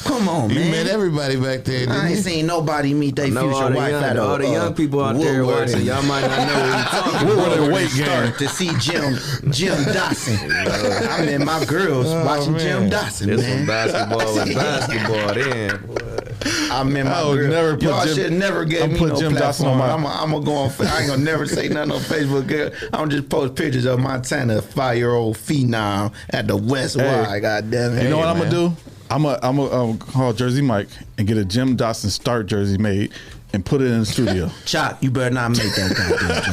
Come on, You man. met everybody back there, didn't I you? ain't seen nobody meet their I know future all the wife young, at all the young people out there Woodward watching. Y'all might not know what you're talking What about. were the weight game? Start to see Jim Dawson. I met my girls watching man. Jim Dawson, This man. one basketball was basketball then. I met my I would girls. never put Y'all Jim- should never I'm give me put no Jim Dawson on platform. my- I'm gonna go on. I ain't gonna never say nothing on Facebook. Girl. I'm just post pictures of Montana 5-year-old phenom at the West Y. God damn it. You know what I'm man. gonna do? I'm gonna call Jersey Mike and get a Jim Dawson start jersey made and put it in the studio. Chop, you better not make that goddamn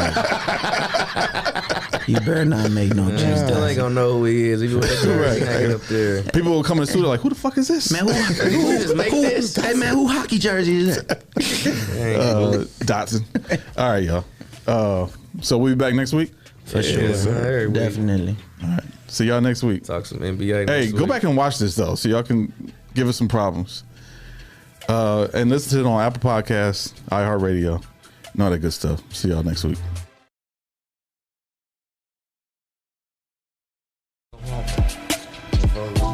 jersey. You better not make no Jim Still ain't Dawson. gonna know who he is. Even with the Right. jersey hanging up there. People will come in the studio like, who the fuck is this? Man, who just make this? Hey man, who hockey jersey is that? Dotson. All right, y'all. So we'll be back next week. For sure, Yes, sir. Every week. definitely. All right. See y'all next week. Talk some NBA. Hey, next go week. back and watch this though, so y'all can give us some problems. And listen to it on Apple Podcasts, iHeartRadio, and all that good stuff. See y'all next week. Vote.